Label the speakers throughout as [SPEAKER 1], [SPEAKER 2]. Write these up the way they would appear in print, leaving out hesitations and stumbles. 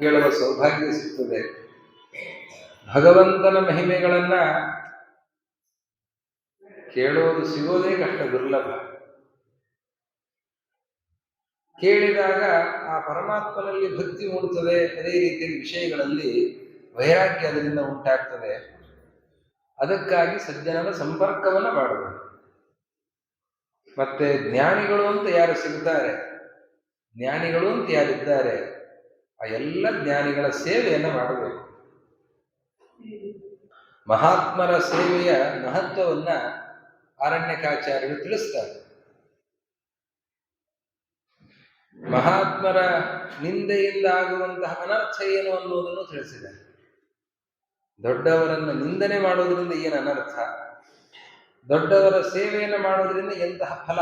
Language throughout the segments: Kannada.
[SPEAKER 1] ಕೇಳುವ ಸೌಭಾಗ್ಯ ಸಿಗ್ತದೆ. ಭಗವಂತನ ಮಹಿಮೆಗಳನ್ನ ಕೇಳೋದು ಸಿಗೋದೇ ಕಷ್ಟ, ದುರ್ಲಭ. ಕೇಳಿದಾಗ ಆ ಪರಮಾತ್ಮನಲ್ಲಿ ಭಕ್ತಿ ಮೂಡುತ್ತದೆ. ಅದೇ ರೀತಿಯ ವಿಷಯಗಳಲ್ಲಿ ವೈರಾಗ್ಯ ಅದರಿಂದ ಉಂಟಾಗ್ತದೆ. ಅದಕ್ಕಾಗಿ ಸಜ್ಜನರ ಸಂಪರ್ಕವನ್ನ ಮಾಡಬೇಕು. ಮತ್ತೆ ಜ್ಞಾನಿಗಳು ಅಂತ ಯಾರು ಸಿಗ್ತಾರೆ, ಜ್ಞಾನಿಗಳು ಅಂತ ಯಾರಿದ್ದಾರೆ, ಆ ಎಲ್ಲ ಜ್ಞಾನಿಗಳ ಸೇವೆಯನ್ನು ಮಾಡಬೇಕು. ಮಹಾತ್ಮರ ಸೇವೆಯ ಮಹತ್ವವನ್ನ ಆರಣ್ಯಕಾಚಾರ್ಯರು ತಿಳಿಸ್ತಾರೆ. ಮಹಾತ್ಮರ ನಿಂದೆಯಿಂದ ಆಗುವಂತಹ ಅನರ್ಥ ಏನು ಅನ್ನೋದನ್ನು ತಿಳಿಸಿದ್ದಾರೆ. ದೊಡ್ಡವರನ್ನು ನಿಂದನೆ ಮಾಡೋದ್ರಿಂದ ಏನು ಅನರ್ಥ, ದೊಡ್ಡವರ ಸೇವೆಯನ್ನು ಮಾಡೋದ್ರಿಂದ ಎಂತಹ ಫಲ,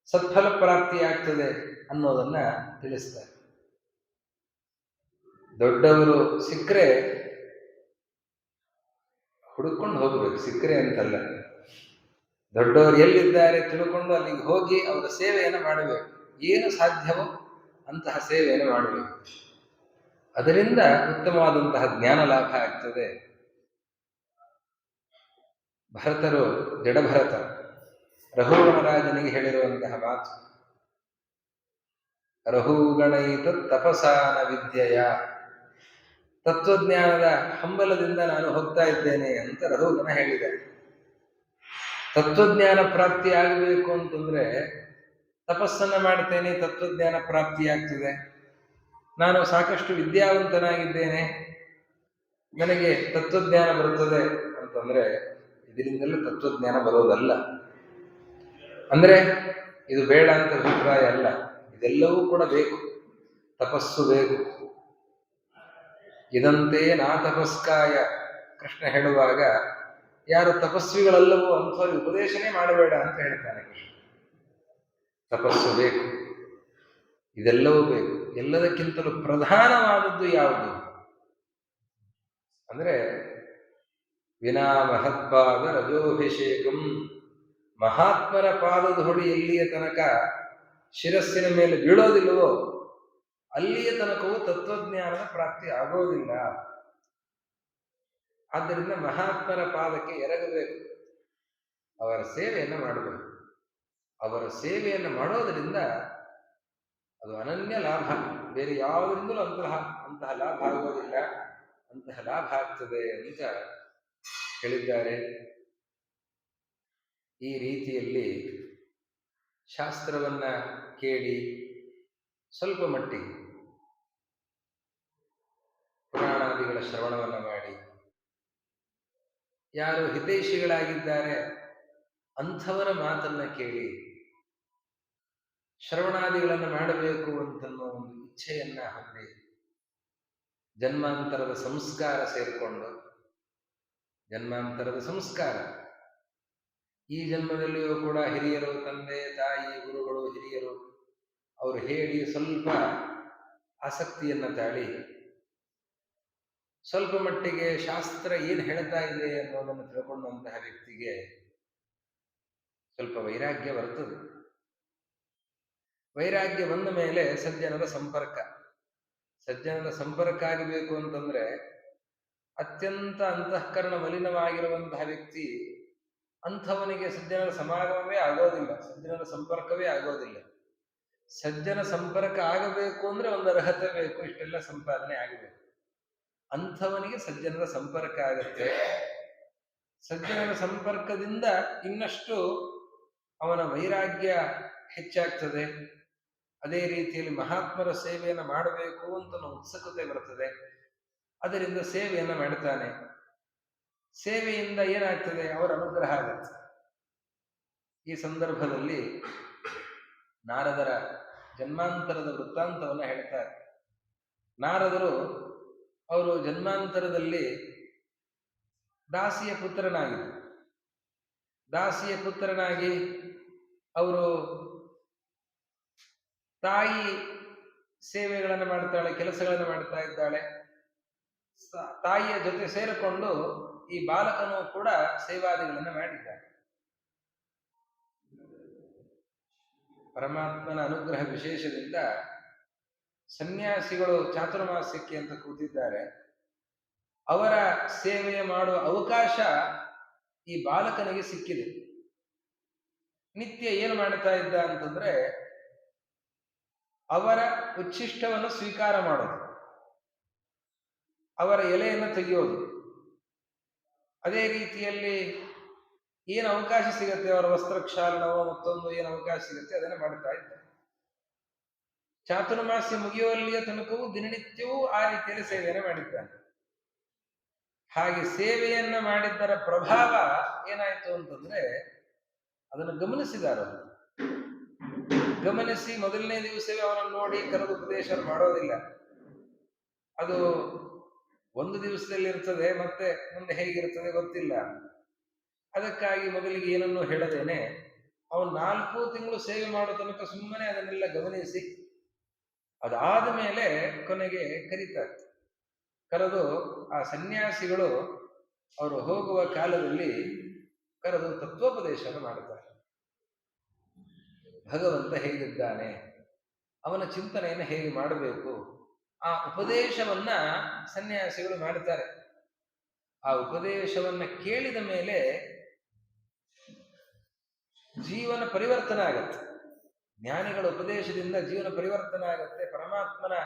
[SPEAKER 1] ಸತ್ಫಲ ಪ್ರಾಪ್ತಿಯಾಗ್ತದೆ ಅನ್ನೋದನ್ನ ತಿಳಿಸ್ತಾರೆ. ದೊಡ್ಡವರು ಸಿಕ್ಕರೆ ಹುಡುಕೊಂಡು ಹೋಗ್ಬೇಕು, ಸಿಕ್ಕರೆ ಅಂತಲ್ಲ. ದೊಡ್ಡವರು ಎಲ್ಲಿದ್ದಾರೆ ತಿಳ್ಕೊಂಡು ಅಲ್ಲಿಗೆ ಹೋಗಿ ಅವರ ಸೇವೆಯನ್ನು ಮಾಡಬೇಕು. ಏನು ಸಾಧ್ಯವೋ ಅಂತಹ ಸೇವೆಯನ್ನು ಮಾಡಬೇಕು. ಅದರಿಂದ ಉತ್ತಮವಾದಂತಹ ಜ್ಞಾನ ಲಾಭ ಆಗ್ತದೆ. ಭರತರು, ಜಡಭರತ ರಘುಗಣರಾಜನಿಗೆ ಹೇಳಿರುವಂತಹ ಮಾತು, ರಘುಗಣೈತ ತಪಸಾನ ವಿದ್ಯೆಯ, ತತ್ವಜ್ಞಾನದ ಹಂಬಲದಿಂದ ನಾನು ಹೋಗ್ತಾ ಇದ್ದೇನೆ ಅಂತ ರಘುಗಣ ಹೇಳಿದೆ. ತತ್ವಜ್ಞಾನ ಪ್ರಾಪ್ತಿ ಆಗಬೇಕು ಅಂತಂದ್ರೆ ತಪಸ್ಸನ್ನ ಮಾಡ್ತೇನೆ, ತತ್ವಜ್ಞಾನ ಪ್ರಾಪ್ತಿಯಾಗ್ತದೆ. ನಾನು ಸಾಕಷ್ಟು ವಿದ್ಯಾವಂತನಾಗಿದ್ದೇನೆ, ನನಗೆ ತತ್ವಜ್ಞಾನ ಬರುತ್ತದೆ ಅಂತಂದ್ರೆ ಇದರಿಂದಲೂ ತತ್ವಜ್ಞಾನ ಬರೋದಲ್ಲ. ಅಂದ್ರೆ ಇದು ಬೇಡ ಅಂತ ಅಭಿಪ್ರಾಯ ಅಲ್ಲ, ಇದೆಲ್ಲವೂ ಕೂಡ ಬೇಕು. ತಪಸ್ಸು ಬೇಕು. ಇದಂತೆ ನಾ ತಪಸ್ಕಾಯ ಕೃಷ್ಣ ಹೇಳುವಾಗ ಯಾರು ತಪಸ್ವಿಗಳಲ್ಲವೋ ಅಂಥವ್ರಿಗೆ ಉಪದೇಶನೇ ಮಾಡಬೇಡ ಅಂತ ಹೇಳ್ತಾನೆ ಕೃಷ್ಣ. ತಪಸ್ಸು ಬೇಕು, ಇದೆಲ್ಲವೂ ಬೇಕು. ಎಲ್ಲದಕ್ಕಿಂತಲೂ ಪ್ರಧಾನವಾದದ್ದು ಯಾವುದು ಅಂದ್ರೆ ವಿನಾ ಮಹತ್ಪಾದ ರಜೋಭಿಷೇಕಂ, ಮಹಾತ್ಮರ ಪಾದದ ಹೊಡಿ ಎಲ್ಲಿಯ ತನಕ ಶಿರಸ್ಸಿನ ಮೇಲೆ ಬೀಳೋದಿಲ್ಲವೋ ಅಲ್ಲಿಯ ತನಕವೂ ತತ್ವಜ್ಞಾನದ ಪ್ರಾಪ್ತಿ ಆಗೋದಿಲ್ಲ. ಆದ್ದರಿಂದ ಮಹಾತ್ಮರ ಪಾದಕ್ಕೆ ಎರಗಬೇಕು, ಅವರ ಸೇವೆಯನ್ನು ಮಾಡಬೇಕು. ಅವರ ಸೇವೆಯನ್ನು ಮಾಡೋದರಿಂದ ಅದು ಅನನ್ಯ ಲಾಭ, ಬೇರೆ ಯಾವುದರಿಂದಲೂ ಅಂತಹ ಲಾಭ ಆಗೋದಿಲ್ಲ, ಅಂತಹ ಲಾಭ ಆಗ್ತದೆ ಅಂತ ಹೇಳಿದ್ದಾರೆ. ಈ ರೀತಿಯಲ್ಲಿ ಶಾಸ್ತ್ರವನ್ನ ಕೇಳಿ ಸ್ವಲ್ಪ ಮಟ್ಟಿಗೆ ಪುರಾಣಾದಿಗಳ ಶ್ರವಣವನ್ನ ಮಾಡಿ, ಯಾರು ಹಿತೈಷಿಗಳಾಗಿದ್ದಾರೆ ಅಂಥವರ ಮಾತನ್ನ ಕೇಳಿ ಶ್ರವಣಾದಿಗಳನ್ನು ಮಾಡಬೇಕು ಅಂತನ್ನೋ ಒಂದು ಇಚ್ಛೆಯನ್ನ ಹೊಂದಿ ಜನ್ಮಾಂತರದ ಸಂಸ್ಕಾರ ಸೇರಿಕೊಂಡು, ಜನ್ಮಾಂತರದ ಸಂಸ್ಕಾರ ಈ ಜನ್ಮದಲ್ಲಿಯೂ ಕೂಡ ಹಿರಿಯರು, ತಂದೆ ತಾಯಿ, ಗುರುಗಳು, ಹಿರಿಯರು ಅವರು ಹೇಳಿ ಸ್ವಲ್ಪ ಆಸಕ್ತಿಯನ್ನ ತಾಳಿ ಸ್ವಲ್ಪ ಮಟ್ಟಿಗೆ ಶಾಸ್ತ್ರ ಏನು ಹೇಳ್ತಾ ಇದೆ ಅನ್ನೋದನ್ನು ತಿಳ್ಕೊಂಡಂತಹ ವ್ಯಕ್ತಿಗೆ ಸ್ವಲ್ಪ ವೈರಾಗ್ಯ ಬರ್ತದೆ. ವೈರಾಗ್ಯ ಬಂದ ಮೇಲೆ ಸಜ್ಜನರ ಸಂಪರ್ಕ, ಸಜ್ಜನರ ಸಂಪರ್ಕ ಆಗಬೇಕು ಅಂತಂದ್ರೆ ಅತ್ಯಂತ ಅಂತಃಕರಣ ಮಲಿನವಾಗಿರುವಂತಹ ವ್ಯಕ್ತಿ, ಅಂಥವನಿಗೆ ಸಜ್ಜನರ ಸಮಾಗಮವೇ ಆಗೋದಿಲ್ಲ, ಸಜ್ಜನರ ಸಂಪರ್ಕವೇ ಆಗೋದಿಲ್ಲ. ಸಜ್ಜನ ಸಂಪರ್ಕ ಆಗಬೇಕು ಅಂದ್ರೆ ಒಂದು ಅರ್ಹತೆ ಬೇಕು, ಇಷ್ಟೆಲ್ಲ ಸಂಪಾದನೆ ಆಗಬೇಕು. ಅಂಥವನಿಗೆ ಸಜ್ಜನರ ಸಂಪರ್ಕ ಆಗತ್ತೆ. ಸಜ್ಜನರ ಸಂಪರ್ಕದಿಂದ ಇನ್ನಷ್ಟು ಅವನ ವೈರಾಗ್ಯ ಹೆಚ್ಚಾಗ್ತದೆ. ಅದೇ ರೀತಿಯಲ್ಲಿ ಮಹಾತ್ಮರ ಸೇವೆಯನ್ನು ಮಾಡಬೇಕು ಅಂತ ಉತ್ಸುಕತೆ ಬರ್ತದೆ. ಅದರಿಂದ ಸೇವೆಯನ್ನು ಮಾಡ್ತಾನೆ. ಸೇವೆಯಿಂದ ಏನಾಗ್ತದೆ, ಅವರ ಅನುಗ್ರಹ ಆಗತ್ತೆ. ಈ ಸಂದರ್ಭದಲ್ಲಿ ನಾರದರ ಜನ್ಮಾಂತರದ ವೃತ್ತಾಂತವನ್ನು ಹೇಳ್ತಾರೆ. ನಾರದರು ಅವರು ಜನ್ಮಾಂತರದಲ್ಲಿ ದಾಸಿಯ ಪುತ್ರನಾಗಿದ್ದರು. ದಾಸಿಯ ಪುತ್ರನಾಗಿ ಅವರು ತಾಯಿ ಸೇವೆಗಳನ್ನು ಮಾಡ್ತಾಳೆ, ಕೆಲಸಗಳನ್ನು ಮಾಡ್ತಾ ಇದ್ದಾಳೆ. ತಾಯಿಯ ಜೊತೆ ಸೇರಿಕೊಂಡು ಈ ಬಾಲಕನು ಕೂಡ ಸೇವಾದಿಗಳನ್ನು ಮಾಡಿದ್ದಾನೆ. ಪರಮಾತ್ಮನ ಅನುಗ್ರಹ ವಿಶೇಷದಿಂದ ಸನ್ಯಾಸಿಗಳು ಚಾತುರ್ಮಾಸ್ಯಕ್ಕೆ ಅಂತ ಕೂತಿದ್ದಾರೆ. ಅವರ ಸೇವೆ ಮಾಡುವ ಅವಕಾಶ ಈ ಬಾಲಕನಿಗೆ ಸಿಕ್ಕಿದೆ. ನಿತ್ಯ ಏನು ಮಾಡ್ತಾ ಇದ್ದ ಅಂತಂದ್ರೆ ಅವರ ಉಚ್ಛಿಷ್ಟವನ್ನು ಸ್ವೀಕಾರ ಮಾಡೋದು, ಅವರ ಎಲೆಯನ್ನು ತೆಗೆಯೋದು. ಅದೇ ರೀತಿಯಲ್ಲಿ ಏನು ಅವಕಾಶ ಸಿಗುತ್ತೆ, ಅವರ ವಸ್ತ್ರಕ್ಷಾಲನವೋ ಮತ್ತೊಂದು ಏನು ಅವಕಾಶ ಸಿಗುತ್ತೆ ಅದನ್ನು ಮಾಡ್ತಾ ಇದ್ದ. ಚಾತುರ್ಮಾಸ್ಯ ಮುಗಿಯುವಲ್ಲಿಯ ತನಕವೂ ದಿನನಿತ್ಯವೂ ಆ ರೀತಿಯಲ್ಲಿ ಸೇವೆಯನ್ನು ಮಾಡಿದ್ದಾನೆ. ಹಾಗೆ ಸೇವೆಯನ್ನ ಮಾಡಿದ್ದರ ಪ್ರಭಾವ ಏನಾಯ್ತು ಅಂತಂದ್ರೆ ಅದನ್ನು ಗಮನಿಸಿದಾರ. ಗಮನಿಸಿ ಮೊದಲನೇ ದಿವಸವೇ ಅವನನ್ನು ನೋಡಿ ಕರೆದು ಉಪದೇಶ ಮಾಡೋದಿಲ್ಲ. ಅದು ಒಂದು ದಿವಸದಲ್ಲಿ ಇರ್ತದೆ, ಮತ್ತೆ ಮುಂದೆ ಹೇಗಿರ್ತದೆ ಗೊತ್ತಿಲ್ಲ. ಅದಕ್ಕಾಗಿ ಮೊದಲಿಗೆ ಏನನ್ನು ಹೇಳದೇನೆ ಅವನು 4 ತಿಂಗಳು ಸೇವೆ ಮಾಡೋ ತನಕ ಸುಮ್ಮನೆ ಅದನ್ನೆಲ್ಲ ಗಮನಿಸಿ ಅದಾದ ಮೇಲೆ ಕೊನೆಗೆ ಕರೀತಾರೆ. ಕರೆದು ಆ ಸನ್ಯಾಸಿಗಳು ಅವರು ಹೋಗುವ ಕಾಲದಲ್ಲಿ ಕರೆದು ತತ್ವೋಪದೇಶವನ್ನು ಮಾಡುತ್ತಾರೆ. ಭಗವಂತ ಹೇಗಿದ್ದಾನೆ, ಅವನ ಚಿಂತನೆಯನ್ನು ಹೇಗೆ ಮಾಡಬೇಕು, ಆ ಉಪದೇಶವನ್ನ ಸನ್ಯಾಸಿಗಳು ಮಾಡುತ್ತಾರೆ. ಆ ಉಪದೇಶವನ್ನ ಕೇಳಿದ ಮೇಲೆ ಜೀವನ ಪರಿವರ್ತನೆ ಆಗತ್ತೆ. ಜ್ಞಾನಿಗಳ ಉಪದೇಶದಿಂದ ಜೀವನ ಪರಿವರ್ತನೆ ಆಗತ್ತೆ. ಪರಮಾತ್ಮನ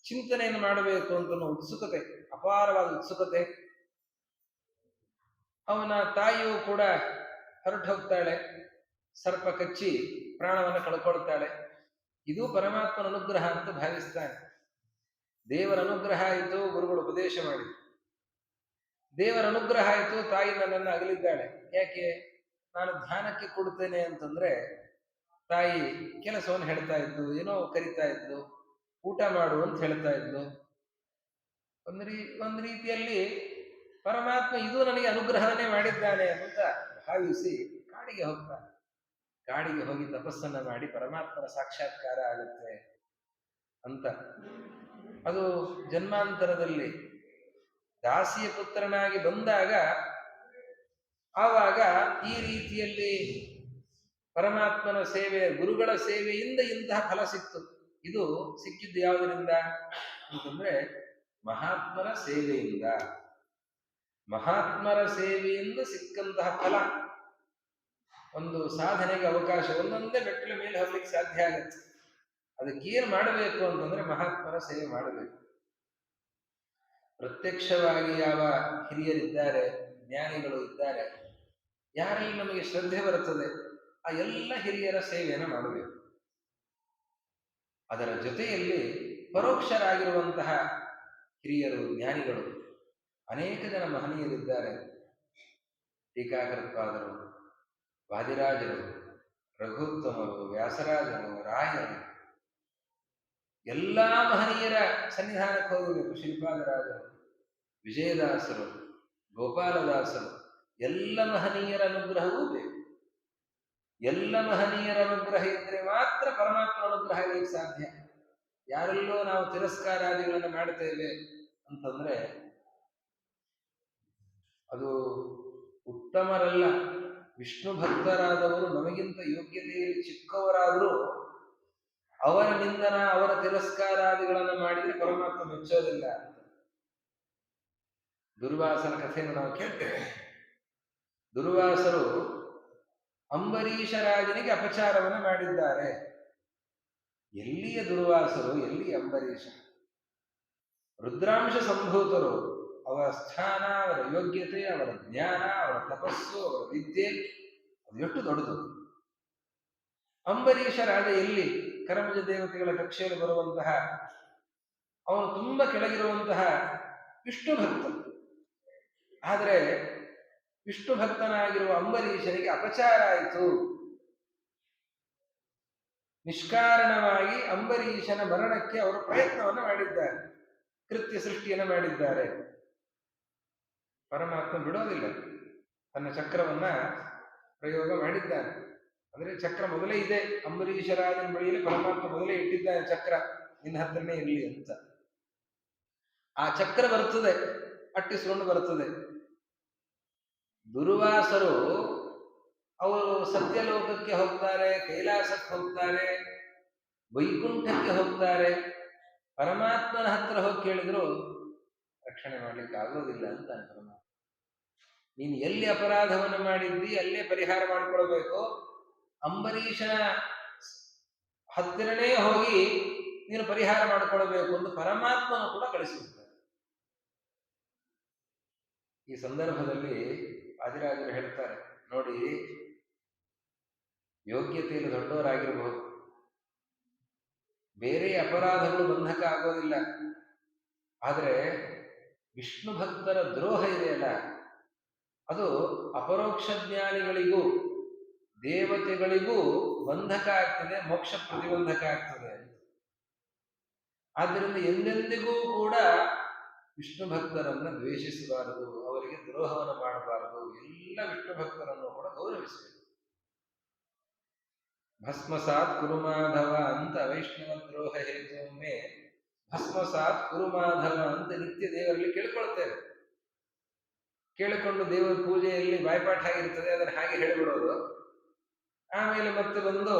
[SPEAKER 1] ಚಿಂತನೆಯನ್ನು ಮಾಡಬೇಕು ಅಂತ ಉತ್ಸುಕತೆ, ಅಪಾರವಾದ ಉತ್ಸುಕತೆ. ಅವನ ತಾಯಿಯೂ ಕೂಡ ಹೊರಟು ಹೋಗ್ತಾಳೆ, ಸರ್ಪ ಕಚ್ಚಿ ಪ್ರಾಣವನ್ನು ಕಳ್ಕೊಳ್ತಾಳೆ. ಇದು ಪರಮಾತ್ಮನ ಅನುಗ್ರಹ ಅಂತ ಭಾವಿಸ್ತಾನೆ. ದೇವರ ಅನುಗ್ರಹ ಆಯಿತು, ಗುರುಗಳು ಉಪದೇಶ ಮಾಡಿದ್ರು. ದೇವರ ಅನುಗ್ರಹ ಆಯಿತು, ತಾಯಿ ನನ್ನನ್ನು ಅಗಲಿದ್ದಾಳೆ. ಯಾಕೆ? ನಾನು ಧ್ಯಾನಕ್ಕೆ ಕೊಡುತ್ತೇನೆ ಅಂತಂದ್ರೆ ತಾಯಿ ಕೆಲಸವನ್ನು ಹೇಳ್ತಾ ಇದ್ದು, ಏನೋ ಕರಿತಾ ಇದ್ದು, ಊಟ ಮಾಡು ಅಂತ ಹೇಳ್ತಾ ಇದ್ದು. ಒಂದು ರೀತಿಯಲ್ಲಿ ಪರಮಾತ್ಮ ಇದು ನನಗೆ ಅನುಗ್ರಹವನ್ನೇ ಮಾಡಿದ್ದಾನೆ ಅಂತ ಭಾವಿಸಿ ಕಾಡಿಗೆ ಹೋಗ್ತಾನೆ. ಕಾಡಿಗೆ ಹೋಗಿ ತಪಸ್ಸನ್ನ ಮಾಡಿ ಪರಮಾತ್ಮನ ಸಾಕ್ಷಾತ್ಕಾರ ಆಗುತ್ತೆ ಅಂತ. ಅದು ಜನ್ಮಾಂತರದಲ್ಲಿ ದಾಸಿಯ ಪುತ್ರನಾಗಿ ಬಂದಾಗ ಆವಾಗ ಈ ರೀತಿಯಲ್ಲಿ ಪರಮಾತ್ಮನ ಸೇವೆ, ಗುರುಗಳ ಸೇವೆಯಿಂದ ಇಂತಹ ಫಲ ಸಿಕ್ತು. ಇದು ಸಿಕ್ಕಿದ್ದು ಯಾವುದರಿಂದ ಅಂತಂದ್ರೆ ಮಹಾತ್ಮರ ಸೇವೆಯಿಂದ. ಮಹಾತ್ಮರ ಸೇವೆಯಿಂದ ಸಿಕ್ಕಂತಹ ಫಲ. ಒಂದು ಸಾಧನೆಗೆ ಅವಕಾಶ, ಒಂದೊಂದೇ ಮೆಟ್ಟಿಲ ಮೇಲೆ ಹೋಗ್ಲಿಕ್ಕೆ ಸಾಧ್ಯ ಆಗುತ್ತೆ. ಅದಕ್ಕೇನು ಮಾಡಬೇಕು ಅಂತಂದ್ರೆ ಮಹಾತ್ಮರ ಸೇವೆ ಮಾಡಬೇಕು. ಪ್ರತ್ಯಕ್ಷವಾಗಿ ಯಾವ ಹಿರಿಯರಿದ್ದಾರೆ, ಜ್ಞಾನಿಗಳು ಇದ್ದಾರೆ, ಯಾರಲ್ಲಿ ನಮಗೆ ಶ್ರದ್ಧೆ ಬರುತ್ತದೆ ಆ ಎಲ್ಲ ಹಿರಿಯರ ಸೇವೆಯನ್ನು ಮಾಡಬೇಕು. ಅದರ ಜೊತೆಯಲ್ಲಿ ಪರೋಕ್ಷರಾಗಿರುವಂತಹ ಹಿರಿಯರು, ಜ್ಞಾನಿಗಳು ಅನೇಕ ಜನ ಮಹನೀಯರಿದ್ದಾರೆ. ಟೀಕಾಕೃತ್ಪಾದರು, ವಾದಿರಾಜರು, ರಘುತ್ತಮರು, ವ್ಯಾಸರಾಜರು, ರಾಯರು, ಎಲ್ಲಾ ಮಹನೀಯರ ಸನ್ನಿಧಾನಕ್ಕೆ ಹೋಗಬೇಕು. ಶ್ರೀಪಾದರಾಜರು, ವಿಜಯದಾಸರು, ಗೋಪಾಲದಾಸರು, ಎಲ್ಲ ಮಹನೀಯರ ಅನುಗ್ರಹವೂ ಬೇಕು. ಎಲ್ಲ ಮಹನೀಯರ ಅನುಗ್ರಹ ಇದ್ರೆ ಮಾತ್ರ ಪರಮಾತ್ಮ ಅನುಗ್ರಹ ಆಗಲಿಕ್ಕೆ ಸಾಧ್ಯ. ಯಾರೆಲ್ಲೋ ನಾವು ತಿರಸ್ಕಾರಾದಿಗಳನ್ನು ಮಾಡ್ತೇವೆ ಅಂತಂದ್ರೆ ಅದು ಉತ್ತಮರಲ್ಲ. ವಿಷ್ಣು ಭಕ್ತರಾದವರು ನಮಗಿಂತ ಯೋಗ್ಯತೆಯಲ್ಲಿ ಚಿಕ್ಕವರಾದರೂ ಅವರ ನಿಂದನ, ಅವರ ತಿರಸ್ಕಾರಾದಿಗಳನ್ನು ಮಾಡಿದ್ರೆ ಪರಮಾತ್ಮ ಮೆಚ್ಚೋದಿಲ್ಲ. ದುರ್ವಾಸನ ಕಥೆಯನ್ನು ನಾವು ಕೇಳ್ತೇವೆ. ದುರ್ವಾಸರು ಅಂಬರೀಷ ರಾಜನಿಗೆ ಅಪಚಾರವನ್ನು ಮಾಡಿದ್ದಾರೆ. ಎಲ್ಲಿಯ ದುರ್ವಾಸರು, ಎಲ್ಲಿ ಅಂಬರೀಷ? ರುದ್ರಾಂಶ ಸಂಭೂತರು. ಅವರ ಸ್ಥಾನ, ಅವರ ಯೋಗ್ಯತೆ, ಅವರ ಜ್ಞಾನ, ಅವರ ತಪಸ್ಸು, ಅವರ ವಿದ್ಯೆ ಅದು ಎಷ್ಟು ದೊಡ್ಡದು. ಅಂಬರೀಷ ರಾಜ ಎಲ್ಲಿ? ಕರಮಜ ದೇವತೆಗಳ ಕಕ್ಷೆಯಲ್ಲಿ ಬರುವಂತಹ, ಅವನು ತುಂಬಾ ಕೆಳಗಿರುವಂತಹ ವಿಷ್ಣು ಭಕ್ತ. ಆದರೆ ವಿಷ್ಣು ಭಕ್ತನಾಗಿರುವ ಅಂಬರೀಷನಿಗೆ ಅಪಚಾರ ಆಯಿತು. ನಿಷ್ಕಾರಣವಾಗಿ ಅಂಬರೀಷನ ಮರಣಕ್ಕೆ ಅವರು ಪ್ರಯತ್ನವನ್ನು ಮಾಡಿದ್ದಾರೆ, ಕೃತ್ಯ ಸೃಷ್ಟಿಯನ್ನು ಮಾಡಿದ್ದಾರೆ. ಪರಮಾತ್ಮ ಬಿಡೋದಿಲ್ಲ, ತನ್ನ ಚಕ್ರವನ್ನ ಪ್ರಯೋಗ ಮಾಡಿದ್ದಾನೆ. ಅಂದ್ರೆ ಚಕ್ರ ಮೊದಲೇ ಇದೆ, ಅಂಬರೀಷರಾಜನ ಬಳಿಯಲ್ಲಿ ಪರಮಾತ್ಮ ಮೊದಲೇ ಇಟ್ಟಿದ್ದಾನೆ ಚಕ್ರ, ನಿನ್ನ ಹತ್ರನೇ ಇರಲಿ ಅಂತ. ಆ ಚಕ್ರ ಬರ್ತದೆ, ಅಟ್ಟಿಸಿಕೊಂಡು ಬರ್ತದೆ. ದುರ್ವಾಸರು ಅವರು ಸತ್ಯಲೋಕಕ್ಕೆ ಹೋಗ್ತಾರೆ, ಕೈಲಾಸಕ್ಕೆ ಹೋಗ್ತಾರೆ, ವೈಕುಂಠಕ್ಕೆ ಹೋಗ್ತಾರೆ. ಪರಮಾತ್ಮನ ಹತ್ರ ಹೋಗಿ ಕೇಳಿದ್ರು ರಕ್ಷಣೆ ಮಾಡ್ಲಿಕ್ಕೆ ಆಗೋದಿಲ್ಲ ಅಂತ ಪರಮಾತ್ಮ. ನೀನು ಎಲ್ಲಿ ಅಪರಾಧವನ್ನು ಮಾಡಿದ್ದಿ ಅಲ್ಲೇ ಪರಿಹಾರ ಮಾಡಿಕೊಳ್ಬೇಕು. ಅಂಬರೀಷನ ಹತ್ತಿರನೇ ಹೋಗಿ ನೀನು ಪರಿಹಾರ ಮಾಡಿಕೊಳ್ಬೇಕು ಅಂತ ಪರಮಾತ್ಮನು ಕೂಡ ಕಳಿಸಿರ್ತಾರೆ. ಈ ಸಂದರ್ಭದಲ್ಲಿ ಆದಿರಾಜರು ಹೇಳ್ತಾರೆ, ನೋಡಿ, ಯೋಗ್ಯತೆಯಲ್ಲಿ ದೊಡ್ಡವರಾಗಿರಬಹುದು, ಬೇರೆ ಅಪರಾಧಗಳು ಬಂಧಕ ಆಗೋದಿಲ್ಲ. ಆದರೆ ವಿಷ್ಣು ಭಕ್ತರ ದ್ರೋಹ ಇದೆಯಲ್ಲ, ಅದು ಅಪರೋಕ್ಷ ಜ್ಞಾನಿಗಳಿಗೂ ದೇವತೆಗಳಿಗೂ ಬಂಧಕ ಆಗ್ತದೆ, ಮೋಕ್ಷ ಪ್ರತಿಬಂಧಕ ಆಗ್ತದೆ. ಆದ್ದರಿಂದ ಎಂದೆಂದಿಗೂ ಕೂಡ ವಿಷ್ಣು ಭಕ್ತರನ್ನು ದ್ವೇಷಿಸಬಾರದು, ಅವರಿಗೆ ದ್ರೋಹವನ್ನು ಮಾಡಬಾರದು. ಎಲ್ಲ ವಿಷ್ಣು ಭಕ್ತರನ್ನು ಕೂಡ ಗೌರವಿಸಬೇಕು. ಭಸ್ಮಸಾತ್ ಕುರುಮಾಧವ ಅಂತ ವೈಷ್ಣವ ದ್ರೋಹ ಹೇತುವೊಮ್ಮೆ ಭಸ್ಮಸಾತ್ ಕುರುಮಾಧವ ಅಂತ ನಿತ್ಯ ದೇವರಲ್ಲಿ ಕೇಳ್ಕೊಳ್ತೇವೆ. ಕೇಳಿಕೊಂಡು ದೇವರ ಪೂಜೆಯಲ್ಲಿ ಬಾಯ್ಪಾಠ ಆಗಿರ್ತದೆ, ಅದನ್ನು ಹಾಗೆ ಹೇಳಿಬಿಡೋದು. ಆಮೇಲೆ ಮತ್ತೆ ಬಂದು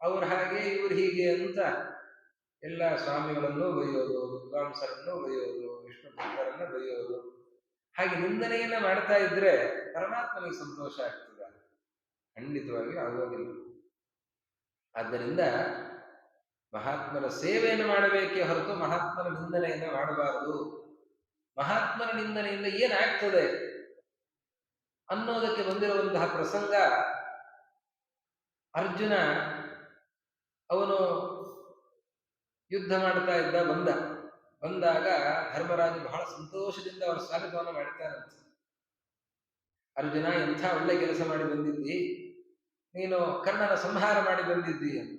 [SPEAKER 1] ಅವ್ರು ಹಾಗೆ ಇವ್ರು ಹೀಗೆ ಅಂತ ಎಲ್ಲ ಸ್ವಾಮಿಗಳನ್ನು ಬೈಯೋದು, ವಿದ್ವಾಂಸರನ್ನು ಬೈಯೋದು, ವಿಷ್ಣು ಭಕ್ತರನ್ನು ಬೈಯೋದು. ಹಾಗೆ ನಿಂದನೆಯನ್ನ ಮಾಡ್ತಾ ಇದ್ರೆ ಪರಮಾತ್ಮನಿಗೆ ಸಂತೋಷ ಆಗ್ತದೆ? ಖಂಡಿತವಾಗಿ ಆಗೋದಿಲ್ಲ. ಆದ್ದರಿಂದ ಮಹಾತ್ಮನ ಸೇವೆಯನ್ನು ಮಾಡಬೇಕೇ ಹೊರತು ಮಹಾತ್ಮನ ನಿಂದನೆಯನ್ನು ಮಾಡಬಾರದು. ಮಹಾತ್ಮನ ನಿಂದನೆಯಿಂದ ಏನಾಗ್ತದೆ ಅನ್ನೋದಕ್ಕೆ ಬಂದಿರುವಂತಹ ಪ್ರಸಂಗ, ಅರ್ಜುನ ಅವನು ಯುದ್ಧ ಮಾಡ್ತಾ ಇದ್ದ, ಬಂದಾಗ ಧರ್ಮರಾಜು ಬಹಳ ಸಂತೋಷದಿಂದ ಅವರ ಸ್ವಾಗತವನ್ನು ಮಾಡ್ತಾನಂತ. ಅರ್ಜುನ, ಎಂಥ ಒಳ್ಳೆ ಕೆಲಸ ಮಾಡಿ ಬಂದಿದ್ದಿ, ನೀನು ಕರ್ಣನ ಸಂಹಾರ ಮಾಡಿ ಬಂದಿದ್ದಿ ಅಂತ.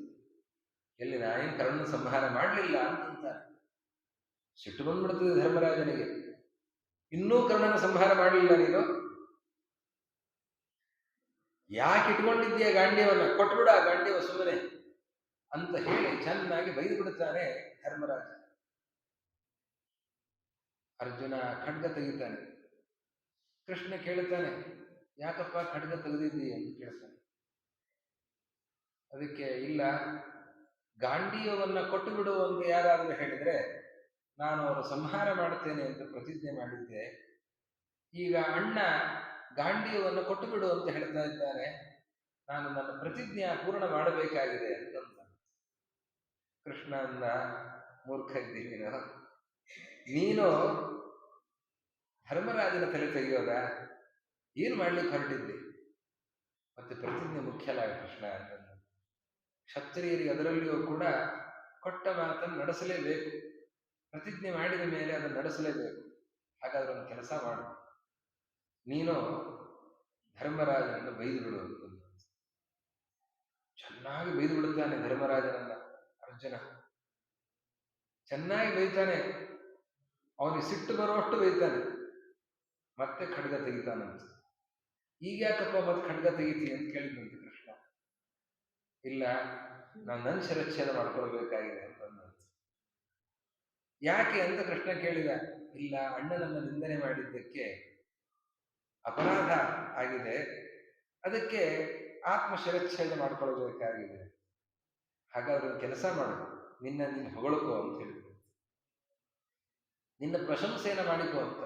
[SPEAKER 1] ಎಲ್ಲಿ ನಾನೇನು ಕರ್ಣನ ಸಂಹಾರ ಮಾಡಲಿಲ್ಲ ಅಂತಂತಾನೆ. ಸಿಟ್ಟು ಬಂದ್ಬಿಡ್ತದೆ ಧರ್ಮರಾಜನಿಗೆ. ಇನ್ನೂ ಕರ್ಣನ ಸಂಹಾರ ಮಾಡಲಿಲ್ಲ ನೀನು? ಯಾಕೆ ಇಟ್ಕೊಂಡಿದ್ದೀಯ ಗಾಂಡಿಯವನ್ನ? ಕೊಟ್ಬಿಡ ಆ ಗಾಂಡಿಯವ ಸುಮ್ಮನೆ ಅಂತ ಹೇಳಿ ಚೆನ್ನಾಗಿ ಬೈದು ಬಿಡುತ್ತಾನೆ ಧರ್ಮರಾಜ. ಅರ್ಜುನ ಖಡ್ಗ ತೆಗಿತಾನೆ. ಕೃಷ್ಣ ಕೇಳ್ತಾನೆ, ಯಾಕಪ್ಪ ಖಡ್ಗ ತೆಗೆದಿದ್ದೀಯ ಅಂತ ಕೇಳ್ತಾನೆ. ಅದಕ್ಕೆ, ಇಲ್ಲ, ಗಾಂಡೀಯವನ್ನ ಕೊಟ್ಟು ಬಿಡು ಅಂತ ಯಾರಾದರೂ ಹೇಳಿದ್ರೆ ನಾನು ಅವರ ಸಂಹಾರ ಮಾಡುತ್ತೇನೆ ಅಂತ ಪ್ರತಿಜ್ಞೆ ಮಾಡಿದ್ದೆ. ಈಗ ಅಣ್ಣ ಗಾಂಡೀಯವನ್ನು ಕೊಟ್ಟು ಬಿಡು ಅಂತ ಹೇಳ್ತಾ ಇದ್ದಾನೆ, ನಾನು ನನ್ನ ಪ್ರತಿಜ್ಞೆ ಪೂರ್ಣ ಮಾಡಬೇಕಾಗಿದೆ ಅಂತಂದ. ಕೃಷ್ಣ ಅಂದ, ಮೂರ್ಖ ಇದ್ದೀನಿ ನೀನು ಧರ್ಮರಾಜನ ತಲೆ ತೆಗೆಯೋದ? ಏನು ಮಾಡ್ಲಿಕ್ಕೆ ಹೊರಟಿದ್ದಿ? ಮತ್ತೆ ಪ್ರತಿಜ್ಞೆ ಮುಖ್ಯಲ್ಲ ಕೃಷ್ಣ ಅಂತಂದ. ಕ್ಷತ್ರಿಯರಿಗೆ ಅದರಲ್ಲಿಯೂ ಕೂಡ ಕೊಟ್ಟ ಮಾತನ್ನು ನಡೆಸಲೇಬೇಕು. ಪ್ರತಿಜ್ಞೆ ಮಾಡಿದ ಮೇಲೆ ಅದನ್ನು ನಡೆಸಲೇಬೇಕು. ಹಾಗಾದ್ರೆ ಒಂದು ಕೆಲಸ ಮಾಡು, ನೀನು ಧರ್ಮರಾಜನನ್ನು ಬೈದು ಬಿಡು ಅಂತ. ಚೆನ್ನಾಗಿ ಬೈದು ಬಿಡುತ್ತಾನೆ ಧರ್ಮರಾಜನನ್ನ ಅರ್ಜುನ. ಚೆನ್ನಾಗಿ ಬೈತಾನೆ, ಅವನಿಗೆ ಸಿಟ್ಟು ಬರುವಷ್ಟು ಬೈತಾನೆ. ಮತ್ತೆ ಖಡ್ಗ ತೆಗಿತಾನಂತ. ಈಗ ಯಾಕಪ್ಪ ಮತ್ತೆ ಖಡ್ಗ ತೆಗಿತೀನಿ ಅಂತ ಕೇಳಿದಂತೆ ಕೃಷ್ಣ. ಇಲ್ಲ, ನಾನು ನನ್ನ ಶಿರಚ್ಛೇದ ಮಾಡ್ಕೊಳ್ಬೇಕಾಗಿದೆ ಅಂತಂದ. ಯಾಕೆ ಅಂತ ಕೃಷ್ಣ ಕೇಳಿದ. ಇಲ್ಲ, ಅಣ್ಣನನ್ನ ನಿಂದನೆ ಮಾಡಿದ್ದಕ್ಕೆ ಅಪರಾಧ ಆಗಿದೆ, ಅದಕ್ಕೆ ಆತ್ಮ ಶಿರಚ್ಛೇದ ಮಾಡ್ಕೊಳ್ಬೇಕಾಗಿದೆ. ಹಾಗಾದ್ರೆ ಕೆಲಸ ಮಾಡು, ನೀನು ಹೊಗಳ್ಕೋ ಅಂತ ಹೇಳಿದ್ರು. ನಿನ್ನ ಪ್ರಶಂಸೆಯನ್ನು ಮಾಡಿಕೋ ಅಂತ.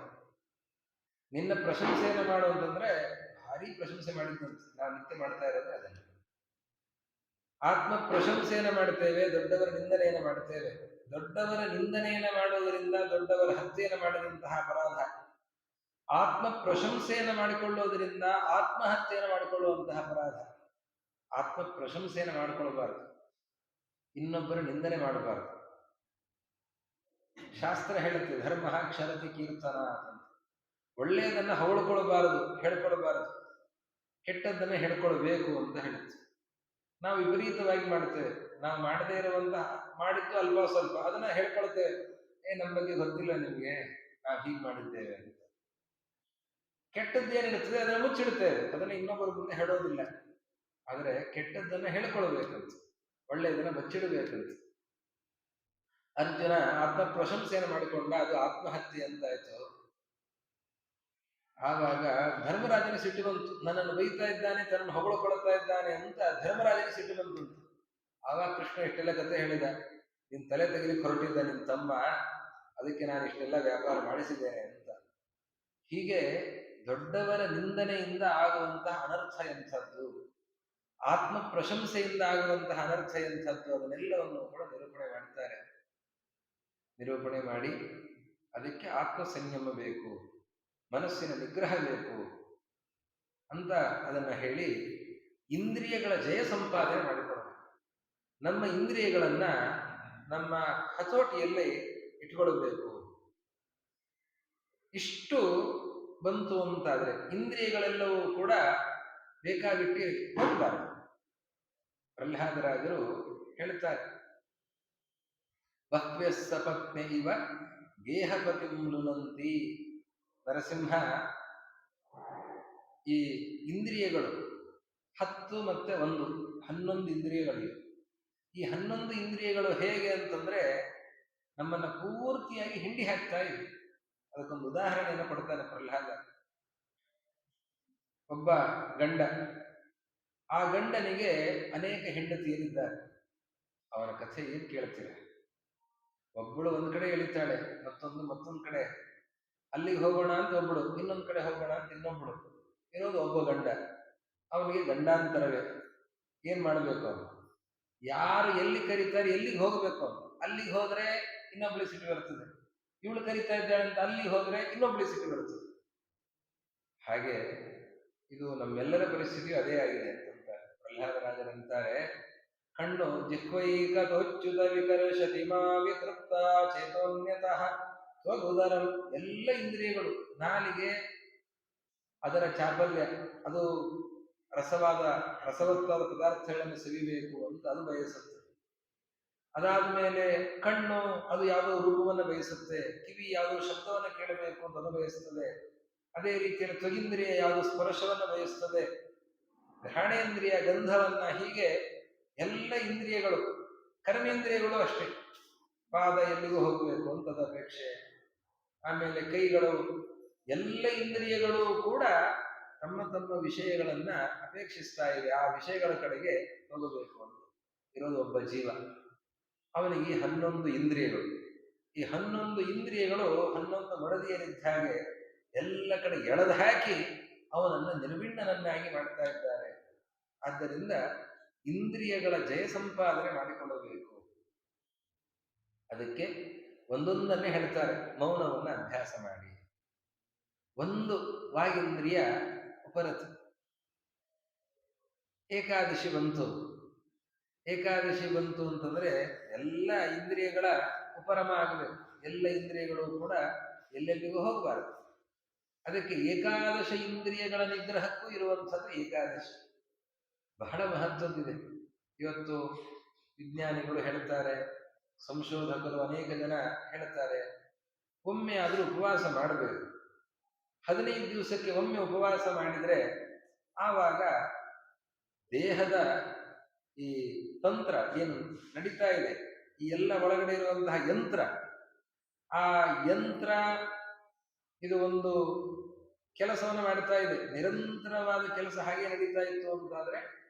[SPEAKER 1] ನಿನ್ನ ಪ್ರಶಂಸೆಯನ್ನು ಮಾಡು ಅಂತಂದ್ರೆ ಭಾರಿ ಪ್ರಶಂಸೆ ಮಾಡಿದ್ದಂತೆ. ನಾವು ನಿತ್ಯ ಮಾಡ್ತಾ ಇರೋದು ಅದನ್ನು. ಆತ್ಮ ಪ್ರಶಂಸೆಯನ್ನು ಮಾಡ್ತೇವೆ, ದೊಡ್ಡವರ ನಿಂದನೆಯನ್ನು ಮಾಡ್ತೇವೆ. ದೊಡ್ಡವರ ನಿಂದನೆಯನ್ನು ಮಾಡುವುದರಿಂದ ದೊಡ್ಡವರ ಹತ್ಯೆಯನ್ನು ಮಾಡಿದಂತಹ ಅಪರಾಧ. ಆತ್ಮ ಪ್ರಶಂಸೆಯನ್ನು ಮಾಡಿಕೊಳ್ಳುವುದರಿಂದ ಆತ್ಮಹತ್ಯೆಯನ್ನು ಮಾಡಿಕೊಳ್ಳುವಂತಹ ಅಪರಾಧ. ಆತ್ಮ ಪ್ರಶಂಸೆಯನ್ನು ಮಾಡಿಕೊಳ್ಳಬಾರದು, ಇನ್ನೊಬ್ಬರ ನಿಂದನೆ ಮಾಡಬಾರದು. ಶಾಸ್ತ್ರ ಹೇಳುತ್ತೆ, ಧರ್ಮ ಕ್ಷರತಿ ಕೀರ್ತನ ಅಂತ. ಒಳ್ಳೆಯದನ್ನ ಹೊಗಳ್ಕೊಳ್ಬಾರದು, ಹೇಳ್ಕೊಳ್ಬಾರದು, ಕೆಟ್ಟದ್ದನ್ನ ಹೇಳ್ಕೊಳ್ಬೇಕು ಅಂತ ಹೇಳುತ್ತೆ. ನಾವು ವಿಪರೀತವಾಗಿ ಮಾಡ್ತೇವೆ. ನಾವು ಮಾಡದೇ ಇರುವಂತಹ, ಮಾಡಿದ್ದು ಅಲ್ಪ ಸ್ವಲ್ಪ, ಅದನ್ನ ಹೇಳ್ಕೊಳ್ತೇವೆ. ನಮ್ಮ ಬಗ್ಗೆ ಗೊತ್ತಿಲ್ಲ ನಿಮ್ಗೆ, ನಾವು ಹೀಗೆ ಮಾಡಿದ್ದೇವೆ ಅಂತ. ಕೆಟ್ಟದ್ದು ಏನಿರುತ್ತದೆ ಅದನ್ನ ಮುಚ್ಚಿಡುತ್ತೇವೆ, ಅದನ್ನ ಇನ್ನೊಬ್ಬರ ಮುಂದೆ ಹೇಳೋದಿಲ್ಲ. ಆದರೆ ಕೆಟ್ಟದ್ದನ್ನ ಹೇಳ್ಕೊಳ್ಬೇಕಂತ, ಒಳ್ಳೆಯದನ್ನ ಬಚ್ಚಿಡಬೇಕಂತ. ಅರ್ಜುನ ಆತ್ಮ ಪ್ರಶಂಸೆಯನ್ನು ಮಾಡಿಕೊಂಡ, ಅದು ಆತ್ಮಹತ್ಯೆ ಅಂತಾಯ್ತು. ಆವಾಗ ಧರ್ಮರಾಜನ ಸಿಟ್ಟು ಬಂತು. ನನ್ನನ್ನು ಬೈತಾ ಇದ್ದಾನೆ, ತನ್ನನ್ನು ಹೊಗಳ್ಕೊಳ್ತಾ ಇದ್ದಾನೆ ಅಂತ ಧರ್ಮರಾಜನ ಸಿಟ್ಟು ಬಂತು. ಆವಾಗ ಕೃಷ್ಣ ಇಷ್ಟೆಲ್ಲ ಕಥೆ ಹೇಳಿದ. ನಿನ್ ತಲೆ ತೆಗಿಲಿಕ್ಕೆ ಹೊರಟಿದ್ದ ನಿನ್ ತಮ್ಮ, ಅದಕ್ಕೆ ನಾನು ಇಷ್ಟೆಲ್ಲ ವ್ಯಾಪಾರ ಮಾಡಿಸಿದ್ದೇನೆ ಅಂತ. ಹೀಗೆ ದೊಡ್ಡವರ ನಿಂದನೆಯಿಂದ ಆಗುವಂತಹ ಅನರ್ಥ ಎಂಥದ್ದು, ಆತ್ಮ ಪ್ರಶಂಸೆಯಿಂದ ಆಗುವಂತಹ ಅನರ್ಥ ಎಂಥದ್ದು, ಅದನ್ನೆಲ್ಲವನ್ನು ಕೂಡ ನಿರೂಪಣೆ ಮಾಡ್ತಾರೆ. ನಿರೂಪಣೆ ಮಾಡಿ ಅದಕ್ಕೆ ಆತ್ಮ ಸಂಯಮ ಬೇಕು, ಮನಸ್ಸಿನ ನಿಗ್ರಹ ಬೇಕು ಅಂತ ಅದನ್ನ ಹೇಳಿ ಇಂದ್ರಿಯಗಳ ಜಯ ಸಂಪಾದನೆ ಮಾಡಿಕೊಡಬೇಕು. ನಮ್ಮ ಇಂದ್ರಿಯಗಳನ್ನ ನಮ್ಮ ಹತೋಟಿಯಲ್ಲಿ ಇಟ್ಕೊಳ್ಬೇಕು. ಇಷ್ಟು ಬಂತು ಅಂತಾದ್ರೆ ಇಂದ್ರಿಯಗಳೆಲ್ಲವೂ ಕೂಡ ಬೇಕಾಬಿಟ್ಟು ಹೋಗಬಾರದು. ಪ್ರಹ್ಲಾದರಾಜರು ಹೇಳ್ತಾರೆ, ಬಹ್ವ್ಯಸ್ಸ ಪತ್ನಿ ಇವ ಗೇಹಪತಿ ಲುನಂತಿ. ನರಸಿಂಹ, ಈ ಇಂದ್ರಿಯಗಳು 10 ಮತ್ತೆ 1 11 ಇಂದ್ರಿಯಗಳಿವೆ. ಈ 11 ಇಂದ್ರಿಯಗಳು ಹೇಗೆ ಅಂತಂದ್ರೆ ನಮ್ಮನ್ನ ಪೂರ್ತಿಯಾಗಿ ಹಿಂಡಿ ಹಾಕ್ತಾ ಇವೆ. ಅದಕ್ಕೊಂದು ಉದಾಹರಣೆಯನ್ನು ಕೊಡ್ತಾನೆ ಪ್ರಹ್ಲಾದ. ಒಬ್ಬ ಗಂಡ, ಆ ಗಂಡನಿಗೆ ಅನೇಕ ಹೆಂಡತಿಯರಿದ್ದಾರೆ. ಅವನ ಕಥೆ ಏನ್ ಕೇಳ್ತೀರ? ಒಬ್ಬಳು ಒಂದ್ ಕಡೆ ಎಳಿತಾಳೆ, ಮತ್ತೊಂದ್ ಕಡೆ. ಅಲ್ಲಿಗೆ ಹೋಗೋಣ ಅಂತ ಒಬ್ಬಳು, ಇನ್ನೊಂದ್ ಕಡೆ ಹೋಗೋಣ ಅಂತ ಇನ್ನೊಬ್ಬಳು. ಇರೋದು ಒಬ್ಬ ಗಂಡ. ಅವನಿಗೆ ಗಂಡಾಂತರವೇ. ಏನ್ ಮಾಡ್ಬೇಕು ಅವನು? ಯಾರು ಎಲ್ಲಿ ಕರೀತಾರೆ ಎಲ್ಲಿಗೆ ಹೋಗ್ಬೇಕು ಅವನು. ಅಲ್ಲಿಗೆ ಹೋದ್ರೆ ಇನ್ನೊಬ್ಳಿ ಸಿಟ್ಟು ಬರ್ತದೆ, ಇವಳು ಕರೀತಾ ಇದ್ದಾಳೆ ಅಂತ ಅಲ್ಲಿಗೆ ಹೋದ್ರೆ ಇನ್ನೊಬ್ಳಿ ಸಿಟ್ಟು ಬರ್ತದೆ. ಹಾಗೆ ಇದು ನಮ್ಮೆಲ್ಲರ ಪರಿಸ್ಥಿತಿಯು ಅದೇ ಆಗಿದೆ ಅಂತಂತಾರೆ ಪ್ರಹ್ಲಾದರಾಜರಂತಾರೆ. ಕಣ್ಣು ಜಿಹ್ವೈಕತೋಚ್ಯುತ ವಿಕರ್ಷತಿ ಮಾ ವಿತೃಪ್ತ ಚೇತೋನ್ಯತಃ ಸ್ವಗುದರಂ. ಎಲ್ಲ ಇಂದ್ರಿಯಗಳು, ನಾಲಿಗೆ ಅದರ ಚಾಪಲ್ಯ, ಅದು ರಸವತ್ತಾದ ಪದಾರ್ಥಗಳನ್ನು ಸವಿಬೇಕು ಅಂತ ಅದು ಬಯಸುತ್ತೆ. ಅದಾದ್ಮೇಲೆ ಕಣ್ಣು ಅದು ಯಾವುದೋ ರೂಪವನ್ನು ಬಯಸುತ್ತೆ, ಕಿವಿ ಯಾವುದೋ ಶಬ್ದವನ್ನು ಕೇಳಬೇಕು ಅಂತ ಅದು ಬಯಸುತ್ತದೆ. ಅದೇ ರೀತಿಯಲ್ಲಿ ತ್ವಗಿಂದ್ರಿಯ ಯಾವುದೋ ಸ್ಪರ್ಶವನ್ನು ಬಯಸ್ತದೆ, ಘ್ರಾಣೇಂದ್ರಿಯ ಗಂಧವನ್ನ. ಹೀಗೆ ಎಲ್ಲ ಇಂದ್ರಿಯಗಳು, ಕರ್ಮೇಂದ್ರಿಯಗಳು ಅಷ್ಟೇ. ಪಾದ ಎಲ್ಲಿಗೂ ಹೋಗಬೇಕು ಅಂತದ ಅಪೇಕ್ಷೆ. ಆಮೇಲೆ ಕೈಗಳು, ಎಲ್ಲ ಇಂದ್ರಿಯಗಳು ಕೂಡ ತಮ್ಮ ತಮ್ಮ ವಿಷಯಗಳನ್ನ ಅಪೇಕ್ಷಿಸ್ತಾ ಇವೆ. ಆ ವಿಷಯಗಳ ಕಡೆಗೆ ಹೋಗಬೇಕು ಅಂತ ಇರೋದು ಒಬ್ಬ ಜೀವ. ಅವನಿಗೆ 11 ಇಂದ್ರಿಯಗಳು. ಈ 11 ಇಂದ್ರಿಯಗಳು 11 ಮಡದಿಯರಿದ್ದ ಹಾಗೆ ಎಲ್ಲ ಕಡೆ ಎಳೆದು ಹಾಕಿ ಅವನನ್ನು ನಿರ್ವಿಣ್ಣನನ್ನಾಗಿ ಮಾಡ್ತಾ ಇದ್ದಾರೆ. ಆದ್ದರಿಂದ ಇಂದ್ರಿಯಗಳ ಜಯ ಸಂಪಾದನೆ ಮಾಡಿಕೊಳ್ಳಬೇಕು. ಅದಕ್ಕೆ ಒಂದೊಂದನ್ನೇ ಹೇಳ್ತಾರೆ, ಮೌನವನ್ನ ಅಭ್ಯಾಸ ಮಾಡಿ. ಒಂದು ವಾಗೇಂದ್ರಿಯ ಉಪರತಿ. ಏಕಾದಶಿ ಬಂತು. ಏಕಾದಶಿ ಬಂತು ಅಂತಂದ್ರೆ ಎಲ್ಲ ಇಂದ್ರಿಯಗಳ ಉಪರಮ ಆಗಬೇಕು. ಎಲ್ಲ ಇಂದ್ರಿಯಗಳು ಕೂಡ ಎಲ್ಲೆಲ್ಲಿಗೂ ಹೋಗಬಾರದು. ಅದಕ್ಕೆ ಏಕಾದಶ ಇಂದ್ರಿಯಗಳ ನಿಗ್ರಹಕ್ಕೂ ಇರುವಂಥದ್ದು ಏಕಾದಶಿ. ಬಹಳ ಮಹತ್ವದ್ದಿದೆ. ಇವತ್ತು ವಿಜ್ಞಾನಿಗಳು ಹೇಳ್ತಾರೆ, ಸಂಶೋಧಕರು ಅನೇಕ ಜನ ಹೇಳ್ತಾರೆ, ಒಮ್ಮೆ ಆದರೂ ಉಪವಾಸ ಮಾಡಬೇಕು. 15 ದಿವಸಕ್ಕೆ ಒಮ್ಮೆ ಉಪವಾಸ ಮಾಡಿದ್ರೆ ಆವಾಗ ದೇಹದ ಈ ತಂತ್ರ ಏನು ನಡೀತಾ ಇದೆ, ಈ ಎಲ್ಲ ಒಳಗಡೆ ಇರುವಂತಹ ಯಂತ್ರ, ಆ ಯಂತ್ರ ಇದು ಒಂದು ಕೆಲಸವನ್ನು ಮಾಡ್ತಾ ಇದೆ. ನಿರಂತರವಾದ ಕೆಲಸ ಹಾಗೆ ನಡೀತಾ ಇತ್ತು ಅಂತಾದ್ರೆ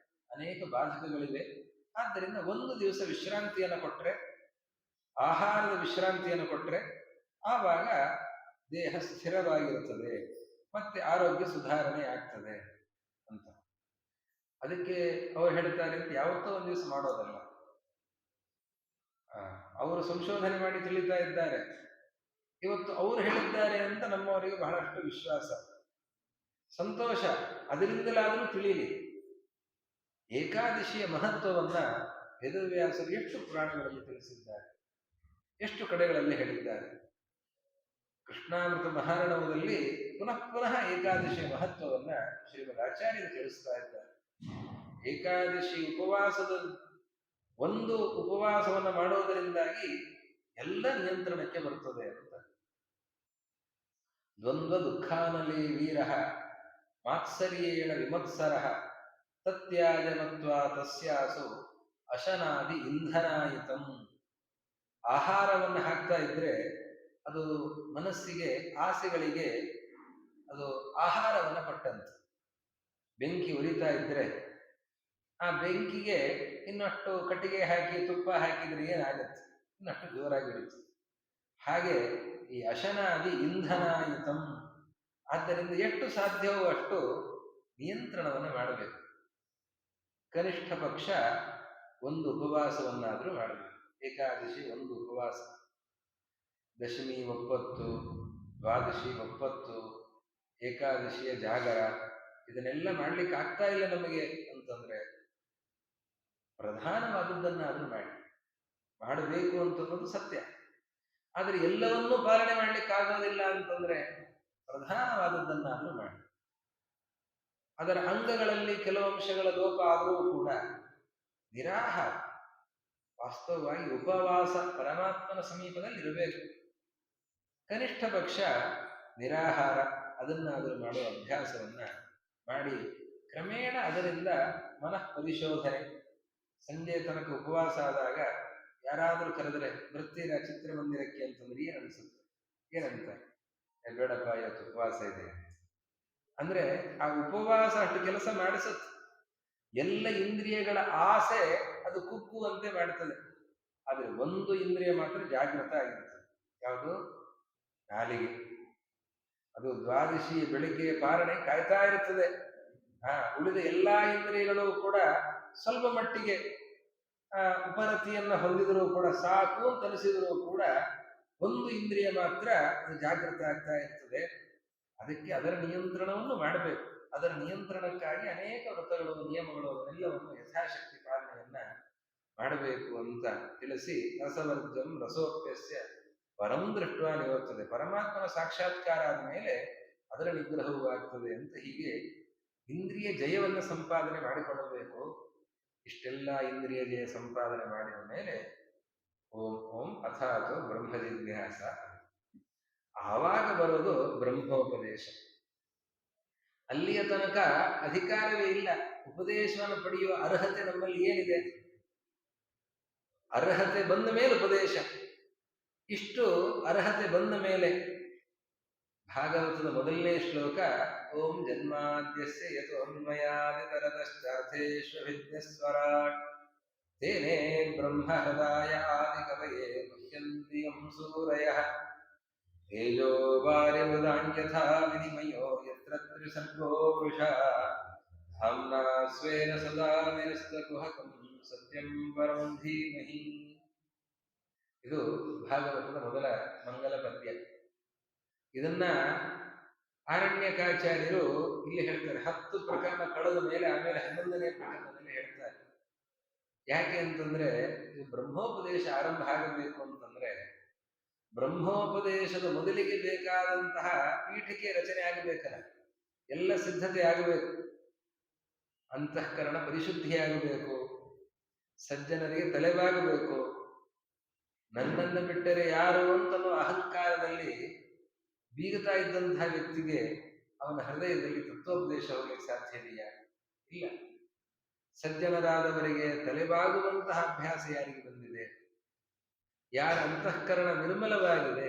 [SPEAKER 1] ಅನೇಕ ಬಾಧಕಗಳಿವೆ. ಆದ್ದರಿಂದ ಒಂದು ದಿವಸ ವಿಶ್ರಾಂತಿಯನ್ನು ಕೊಟ್ರೆ, ಆಹಾರದ ವಿಶ್ರಾಂತಿಯನ್ನು ಕೊಟ್ರೆ ಆವಾಗ ದೇಹ ಸ್ಥಿರವಾಗಿರುತ್ತದೆ, ಮತ್ತೆ ಆರೋಗ್ಯ ಸುಧಾರಣೆ ಆಗ್ತದೆ ಅಂತ. ಅದಕ್ಕೆ ಅವ್ರು ಹೇಳ್ತಾರೆ ಅಂತ ಯಾವತ್ತೋ ಒಂದು ದಿವಸ ಮಾಡೋದಲ್ಲ. ಅವರು ಸಂಶೋಧನೆ ಮಾಡಿ ತಿಳಿತಾ ಇದ್ದಾರೆ. ಇವತ್ತು ಅವರು ಹೇಳಿದ್ದಾರೆ ಅಂತ ನಮ್ಮವರಿಗೆ ಬಹಳಷ್ಟು ವಿಶ್ವಾಸ, ಸಂತೋಷ. ಅದರಿಂದಲಾದರೂ ತಿಳಿಯಲಿ. ಏಕಾದಶಿಯ ಮಹತ್ವವನ್ನ ವೇದವ್ಯಾಸರು ಎಷ್ಟು ಪುರಾಣಗಳಲ್ಲಿ ತಿಳಿಸಿದ್ದಾರೆ, ಎಷ್ಟು ಕಡೆಗಳಲ್ಲಿ ಹೇಳಿದ್ದಾರೆ. ಕೃಷ್ಣಾಮೃತ ಮಹಾರಣವದಲ್ಲಿ ಪುನಃ ಪುನಃ ಏಕಾದಶಿಯ ಮಹತ್ವವನ್ನ ಶ್ರೀಮದ್ ಆಚಾರ್ಯರು ತಿಳಿಸ್ತಾ ಇದ್ದಾರೆ. ಏಕಾದಶಿ ಉಪವಾಸದ ಒಂದು ಉಪವಾಸವನ್ನ ಮಾಡೋದರಿಂದಾಗಿ ಎಲ್ಲ ನಿಯಂತ್ರಣಕ್ಕೆ ಬರ್ತದೆ ಅಂತ. ದ್ವಂದ್ವ ದುಃಖಾನಲಿ ವೀರಃ ಮಾತ್ಸರ್ಯೇಣ ವಿಮತ್ಸರಃ ತತ್ಯಾಜಮತ್ವಾ ತಸ್ಯಾಸು ಅಶನಾದಿ ಇಂಧನಾಯಿತಂ. ಆಹಾರವನ್ನು ಹಾಕ್ತಾ ಇದ್ರೆ ಅದು ಮನಸ್ಸಿಗೆ, ಆಸೆಗಳಿಗೆ ಅದು ಆಹಾರವನ್ನ ಕೊಟ್ಟಂತೆ. ಬೆಂಕಿ ಉರಿತಾ ಇದ್ರೆ ಆ ಬೆಂಕಿಗೆ ಇನ್ನಷ್ಟು ಕಟ್ಟಿಗೆ ಹಾಕಿ ತುಪ್ಪ ಹಾಕಿದ್ರೆ ಏನಾಗತ್ತೆ? ಇನ್ನಷ್ಟು ಜೋರಾಗಿರುತ್ತೆ. ಹಾಗೆ ಈ ಅಶನಾದಿ ಇಂಧನಾಯುತಂ, ಆದ್ದರಿಂದ ಎಷ್ಟು ಸಾಧ್ಯವೋ ಅಷ್ಟು ನಿಯಂತ್ರಣವನ್ನು ಮಾಡಬೇಕು. ಕನಿಷ್ಠ ಪಕ್ಷ ಒಂದು ಉಪವಾಸವನ್ನಾದರೂ ಮಾಡಬೇಕು. ಏಕಾದಶಿ ಒಂದು ಉಪವಾಸ, ದಶಮಿ ಒಪ್ಪತ್ತು, ದ್ವಾದಶಿ ಒಪ್ಪತ್ತು, ಏಕಾದಶಿಯ ಜಾಗರ, ಇದನ್ನೆಲ್ಲ ಮಾಡ್ಲಿಕ್ಕೆ ಆಗ್ತಾ ಇಲ್ಲ ನಮಗೆ ಅಂತಂದ್ರೆ ಪ್ರಧಾನವಾದದ್ದನ್ನಾದ್ರೂ ಮಾಡಬೇಕು ಅಂತನ್ನೋದು ಸತ್ಯ. ಆದರೆ ಎಲ್ಲವನ್ನೂ ಪಾಲನೆ ಮಾಡ್ಲಿಕ್ಕಾಗೋದಿಲ್ಲ ಅಂತಂದ್ರೆ ಪ್ರಧಾನವಾದದ್ದನ್ನಾದ್ರೂ ಮಾಡಿ. ಅದರ ಅಂಗಗಳಲ್ಲಿ ಕೆಲವು ಅಂಶಗಳ ಲೋಪ ಆದರೂ ಕೂಡ ನಿರಾಹಾರ, ವಾಸ್ತವವಾಗಿ ಉಪವಾಸ ಪರಮಾತ್ಮನ ಸಮೀಪದಲ್ಲಿ ಇರಬೇಕು. ಕನಿಷ್ಠ ಪಕ್ಷ ನಿರಾಹಾರ ಅದನ್ನಾದರೂ ಮಾಡುವ ಅಭ್ಯಾಸವನ್ನ ಮಾಡಿ ಕ್ರಮೇಣ ಅದರಿಂದ ಮನಃ ಪರಿಶೋಧನೆ. ಸಂಜೆ ತನಕ ಉಪವಾಸ ಆದಾಗ ಯಾರಾದರೂ ಕರೆದರೆ ಬರ್ತೀರಾ ಚಿತ್ರಮಂದಿರಕ್ಕೆ ಅಂತಂದ್ರೆ ಏನ್ ಅನ್ಸುತ್ತೆ? ಏನಂತಾರೆ? ಬೇಡಪ್ಪ ಇವತ್ತು ಉಪವಾಸ ಇದೆ ಅಂದ್ರೆ ಆ ಉಪವಾಸ ಅಷ್ಟು ಕೆಲಸ ಮಾಡಿಸುತ್ತೆ. ಎಲ್ಲ ಇಂದ್ರಿಯಗಳ ಆಸೆ ಅದು ಕುಕ್ಕುವಂತೆ ಮಾಡ್ತದೆ. ಆದ್ರೆ ಒಂದು ಇಂದ್ರಿಯ ಮಾತ್ರ ಜಾಗೃತ ಆಗಿರ್ತದೆ. ಯಾವುದು? ನಾಲಿಗೆ. ಅದು ದ್ವಾದಶಿ ಬೆಳಿಗ್ಗೆ ಪಾರಣೆ ಕಾಯ್ತಾ ಇರುತ್ತದೆ. ಉಳಿದ ಎಲ್ಲಾ ಇಂದ್ರಿಯಗಳು ಕೂಡ ಸ್ವಲ್ಪ ಮಟ್ಟಿಗೆ ಉಪರತಿಯನ್ನ ಹೊಂದಿದರೂ ಕೂಡ ಸಾಕು ಅಂತ ಅನಿಸಿದರೂ ಕೂಡ ಒಂದು ಇಂದ್ರಿಯ ಮಾತ್ರ ಅದು ಜಾಗೃತ ಆಗ್ತಾ ಇರ್ತದೆ. ಅದಕ್ಕೆ ಅದರ ನಿಯಂತ್ರಣವನ್ನು ಮಾಡಬೇಕು. ಅದರ ನಿಯಂತ್ರಣಕ್ಕಾಗಿ ಅನೇಕ ವ್ರತಗಳು, ನಿಯಮಗಳು, ಅದನ್ನೆಲ್ಲವನ್ನು ಯಥಾಶಕ್ತಿ ಪಾಲನೆಯನ್ನ ಮಾಡಬೇಕು ಅಂತ ತಿಳಿಸಿ, ರಸವರ್ಜಂ ರಸೋಪ್ಯಸ್ಯ ಪರಂ ದೃಷ್ಟ ನಿವರ್ತದೆ. ಪರಮಾತ್ಮನ ಸಾಕ್ಷಾತ್ಕಾರ ಆದಮೇಲೆ ಅದರ ನಿಗ್ರಹವೂ ಆಗ್ತದೆ ಅಂತ ಹೀಗೆ ಇಂದ್ರಿಯ ಜಯವನ್ನು ಸಂಪಾದನೆ ಮಾಡಿಕೊಳ್ಳಬೇಕು. ಇಷ್ಟೆಲ್ಲ ಇಂದ್ರಿಯ ಜಯ ಸಂಪಾದನೆ ಮಾಡಿದ ಮೇಲೆ ಓಂ ಓಂ ಅಥಾತೋ ಬ್ರಹ್ಮ ಜಿಜ್ಞಾಸ, ಆವಾಗ ಬರೋದು ಬ್ರಹ್ಮೋಪದೇಶ. ಅಲ್ಲಿಯ ತನಕ ಅಧಿಕಾರವೇ ಇಲ್ಲ. ಉಪದೇಶವನ್ನು ಪಡೆಯುವ ಅರ್ಹತೆ ನಮ್ಮಲ್ಲಿ ಏನಿದೆ? ಅರ್ಹತೆ ಬಂದ ಮೇಲೆ ಉಪದೇಶ. ಇಷ್ಟು ಅರ್ಹತೆ ಬಂದ ಮೇಲೆ ಭಾಗವತದ ಮೊದಲನೇ ಶ್ಲೋಕ ಓಂ ಜನ್ಮಾದ್ಯಸ್ಯ ಯತೋನ್ಮಯಾದಿತರತಶ್ಚಾರ್ಥೇಷ್ವಭಿಜ್ಞಸ್ವರಾಟ್ ತೇನೇ ಬ್ರಹ್ಮ ಹೃದಯ ಆದಿ ಕವಯೇ ಮುಹ್ಯಂತಿ ಯಂ ಸೂರಯಃ ತೇಜೋ ವಾರ್ಯಮೃದಾನ್ಯಥಾ ವಿನಿಮಯೋ ಯತ್ರ ತ್ರಿಸರ್ಗೋ ವೃಷಾ ಧಾಮ್ನಾ ಸ್ವೇನ ಸದಾ ನಿರಸ್ತಕುಹಕಂ ಸತ್ಯಂ ಪರಂ ಧೀಮಹಿ. ಇದು ಭಾಗವತದ ಮೊದಲ ಮಂಗಲ ಪದ್ಯ. ಇದನ್ನ ಆರಣ್ಯಕಾಚಾರ್ಯರು ಇಲ್ಲಿ ಹೇಳ್ತಾರೆ. 10 ಪ್ರಕರಣ ಕಳೆದ ಮೇಲೆ ಆಮೇಲೆ 11ನೇ ಪ್ರಕರಣದಲ್ಲಿ ಹೇಳ್ತಾರೆ. ಯಾಕೆ ಅಂತಂದ್ರೆ ಇದು ಬ್ರಹ್ಮೋಪದೇಶ ಆರಂಭ ಆಗಬೇಕು ಅಂತಂದ್ರೆ ಬ್ರಹ್ಮೋಪದೇಶದ ಮೊದಲಿಗೆ ಬೇಕಾದಂತಹ ಪೀಠಿಕೆ ರಚನೆ ಆಗಬೇಕಲ್ಲ, ಎಲ್ಲ ಸಿದ್ಧತೆ ಆಗಬೇಕು. ಅಂತಃಕರಣ ಪರಿಶುದ್ಧಿಯಾಗಬೇಕು, ಸಜ್ಜನರಿಗೆ ತಲೆಬಾಗಬೇಕು. ನನ್ನನ್ನು ಬಿಟ್ಟರೆ ಯಾರು ಅಂತಲೋ ಅಹಂಕಾರದಲ್ಲಿ ಬೀಗುತ್ತಾ ಇದ್ದಂತಹ ವ್ಯಕ್ತಿಗೆ ಅವನ ಹೃದಯದಲ್ಲಿ ತತ್ವೋಪದೇಶ ಹೋಗಲಿಕ್ಕೆ ಸಾಧ್ಯ ಇದೆಯಾ? ಇಲ್ಲ. ಸಜ್ಜನರಾದವರಿಗೆ ತಲೆಬಾಗುವಂತಹ ಅಭ್ಯಾಸ ಯಾರಿಗೆ ಬಂದಿದೆ? ಯಾರ ಅಂತಃಕರಣ ನಿರ್ಮಲವಾಗಿದೆ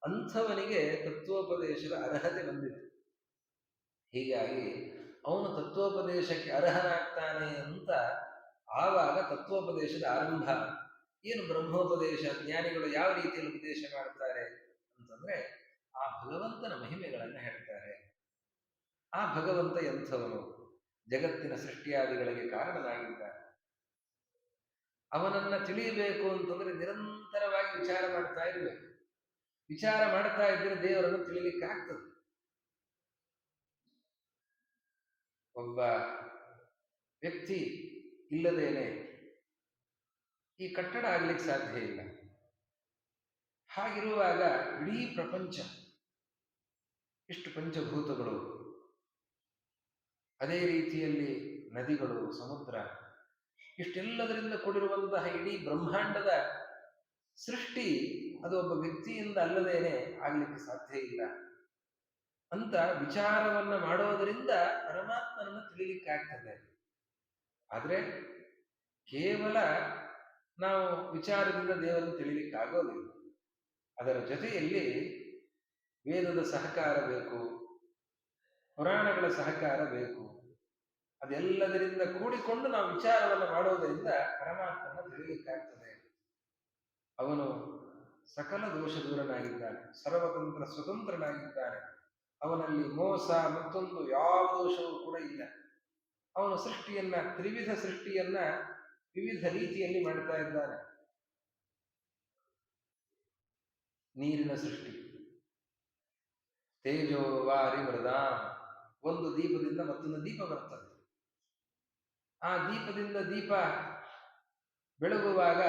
[SPEAKER 1] ಅಂಥವನಿಗೆ ತತ್ವೋಪದೇಶದ ಅರ್ಹತೆ ಬಂದಿದೆ. ಹೀಗಾಗಿ ಅವನು ತತ್ವೋಪದೇಶಕ್ಕೆ ಅರ್ಹನಾಗ್ತಾನೆ ಅಂತ ಆವಾಗ ತತ್ವೋಪದೇಶದ ಆರಂಭ. ಏನು ಬ್ರಹ್ಮೋಪದೇಶ? ಜ್ಞಾನಿಗಳು ಯಾವ ರೀತಿಯಲ್ಲಿ ಉಪದೇಶ ಮಾಡ್ತಾರೆ ಅಂತಂದ್ರೆ ಆ ಭಗವಂತನ ಮಹಿಮೆಗಳನ್ನು ಹೇಳ್ತಾರೆ. ಆ ಭಗವಂತ ಎಂಥವನು? ಜಗತ್ತಿನ ಸೃಷ್ಟಿಯಾದಿಗಳಿಗೆ ಕಾರಣನಾಗಿದ್ದಾನೆ. ಅವನನ್ನ ತಿಳಿಯಬೇಕು ಅಂತಂದ್ರೆ ನಿರಂತರವಾಗಿ ವಿಚಾರ ಮಾಡ್ತಾ ಇರಬೇಕು. ವಿಚಾರ ಮಾಡ್ತಾ ಇದ್ರೆ ದೇವರನ್ನು ತಿಳಿಲಿಕ್ಕೆ ಆಗ್ತದೆ. ಒಬ್ಬ ವ್ಯಕ್ತಿ ಇಲ್ಲದೇನೆ ಈ ಕಟ್ಟಡ ಆಗ್ಲಿಕ್ಕೆ ಸಾಧ್ಯ ಇಲ್ಲ. ಹಾಗಿರುವಾಗ ಇಡೀ ಪ್ರಪಂಚ, ಇಷ್ಟು ಪಂಚಭೂತಗಳು, ಅದೇ ರೀತಿಯಲ್ಲಿ ನದಿಗಳು, ಸಮುದ್ರ, ಇಷ್ಟೆಲ್ಲದರಿಂದ ಕೂಡಿರುವಂತಹ ಇಡೀ ಬ್ರಹ್ಮಾಂಡದ ಸೃಷ್ಟಿ ಅದು ಒಬ್ಬ ವ್ಯಕ್ತಿಯಿಂದ ಅಲ್ಲದೇನೆ ಆಗ್ಲಿಕ್ಕೆ ಸಾಧ್ಯ ಇಲ್ಲ ಅಂತ ವಿಚಾರವನ್ನ ಮಾಡೋದರಿಂದ ಪರಮಾತ್ಮನನ್ನು ತಿಳಿಲಿಕ್ಕಾಗ್ತದೆ. ಆದ್ರೆ ಕೇವಲ ನಾವು ವಿಚಾರದಿಂದ ದೇವರನ್ನು ತಿಳಿಲಿಕ್ಕಾಗೋದಿಲ್ಲ. ಅದರ ಜೊತೆಯಲ್ಲಿ ವೇದದ ಸಹಕಾರ ಬೇಕು, ಪುರಾಣಗಳ ಸಹಕಾರ ಬೇಕು. ಅದೆಲ್ಲದರಿಂದ ಕೂಡಿಕೊಂಡು ನಾವು ವಿಚಾರವನ್ನು ಮಾಡೋದರಿಂದ ಪರಮಾತ್ಮನ ತಿಳಿಲಿಕ್ಕಾಗ್ತದೆ. ಅವನು ಸಕಲ ದೋಷ ದೂರನಾಗಿದ್ದಾನೆ, ಸರ್ವತಂತ್ರ ಸ್ವತಂತ್ರನಾಗಿದ್ದಾನೆ. ಅವನಲ್ಲಿ ಮೋಸ ಮತ್ತೊಂದು ಯಾವ ದೋಷವೂ ಕೂಡ ಇಲ್ಲ. ಅವನು ಸೃಷ್ಟಿಯನ್ನ, ತ್ರಿವಿಧ ಸೃಷ್ಟಿಯನ್ನ ವಿವಿಧ ರೀತಿಯಲ್ಲಿ ಮಾಡ್ತಾ ಇದ್ದಾನೆ. ನೀರಿನ ಸೃಷ್ಟಿ, ತೇಜೋ ವಾರಿ ಮೃದಾ, ಒಂದು ದೀಪದಿಂದ ಮತ್ತೊಂದು ದೀಪ ಬರ್ತದೆ. ಆ ದೀಪದಿಂದ ದೀಪ ಬೆಳಗುವಾಗ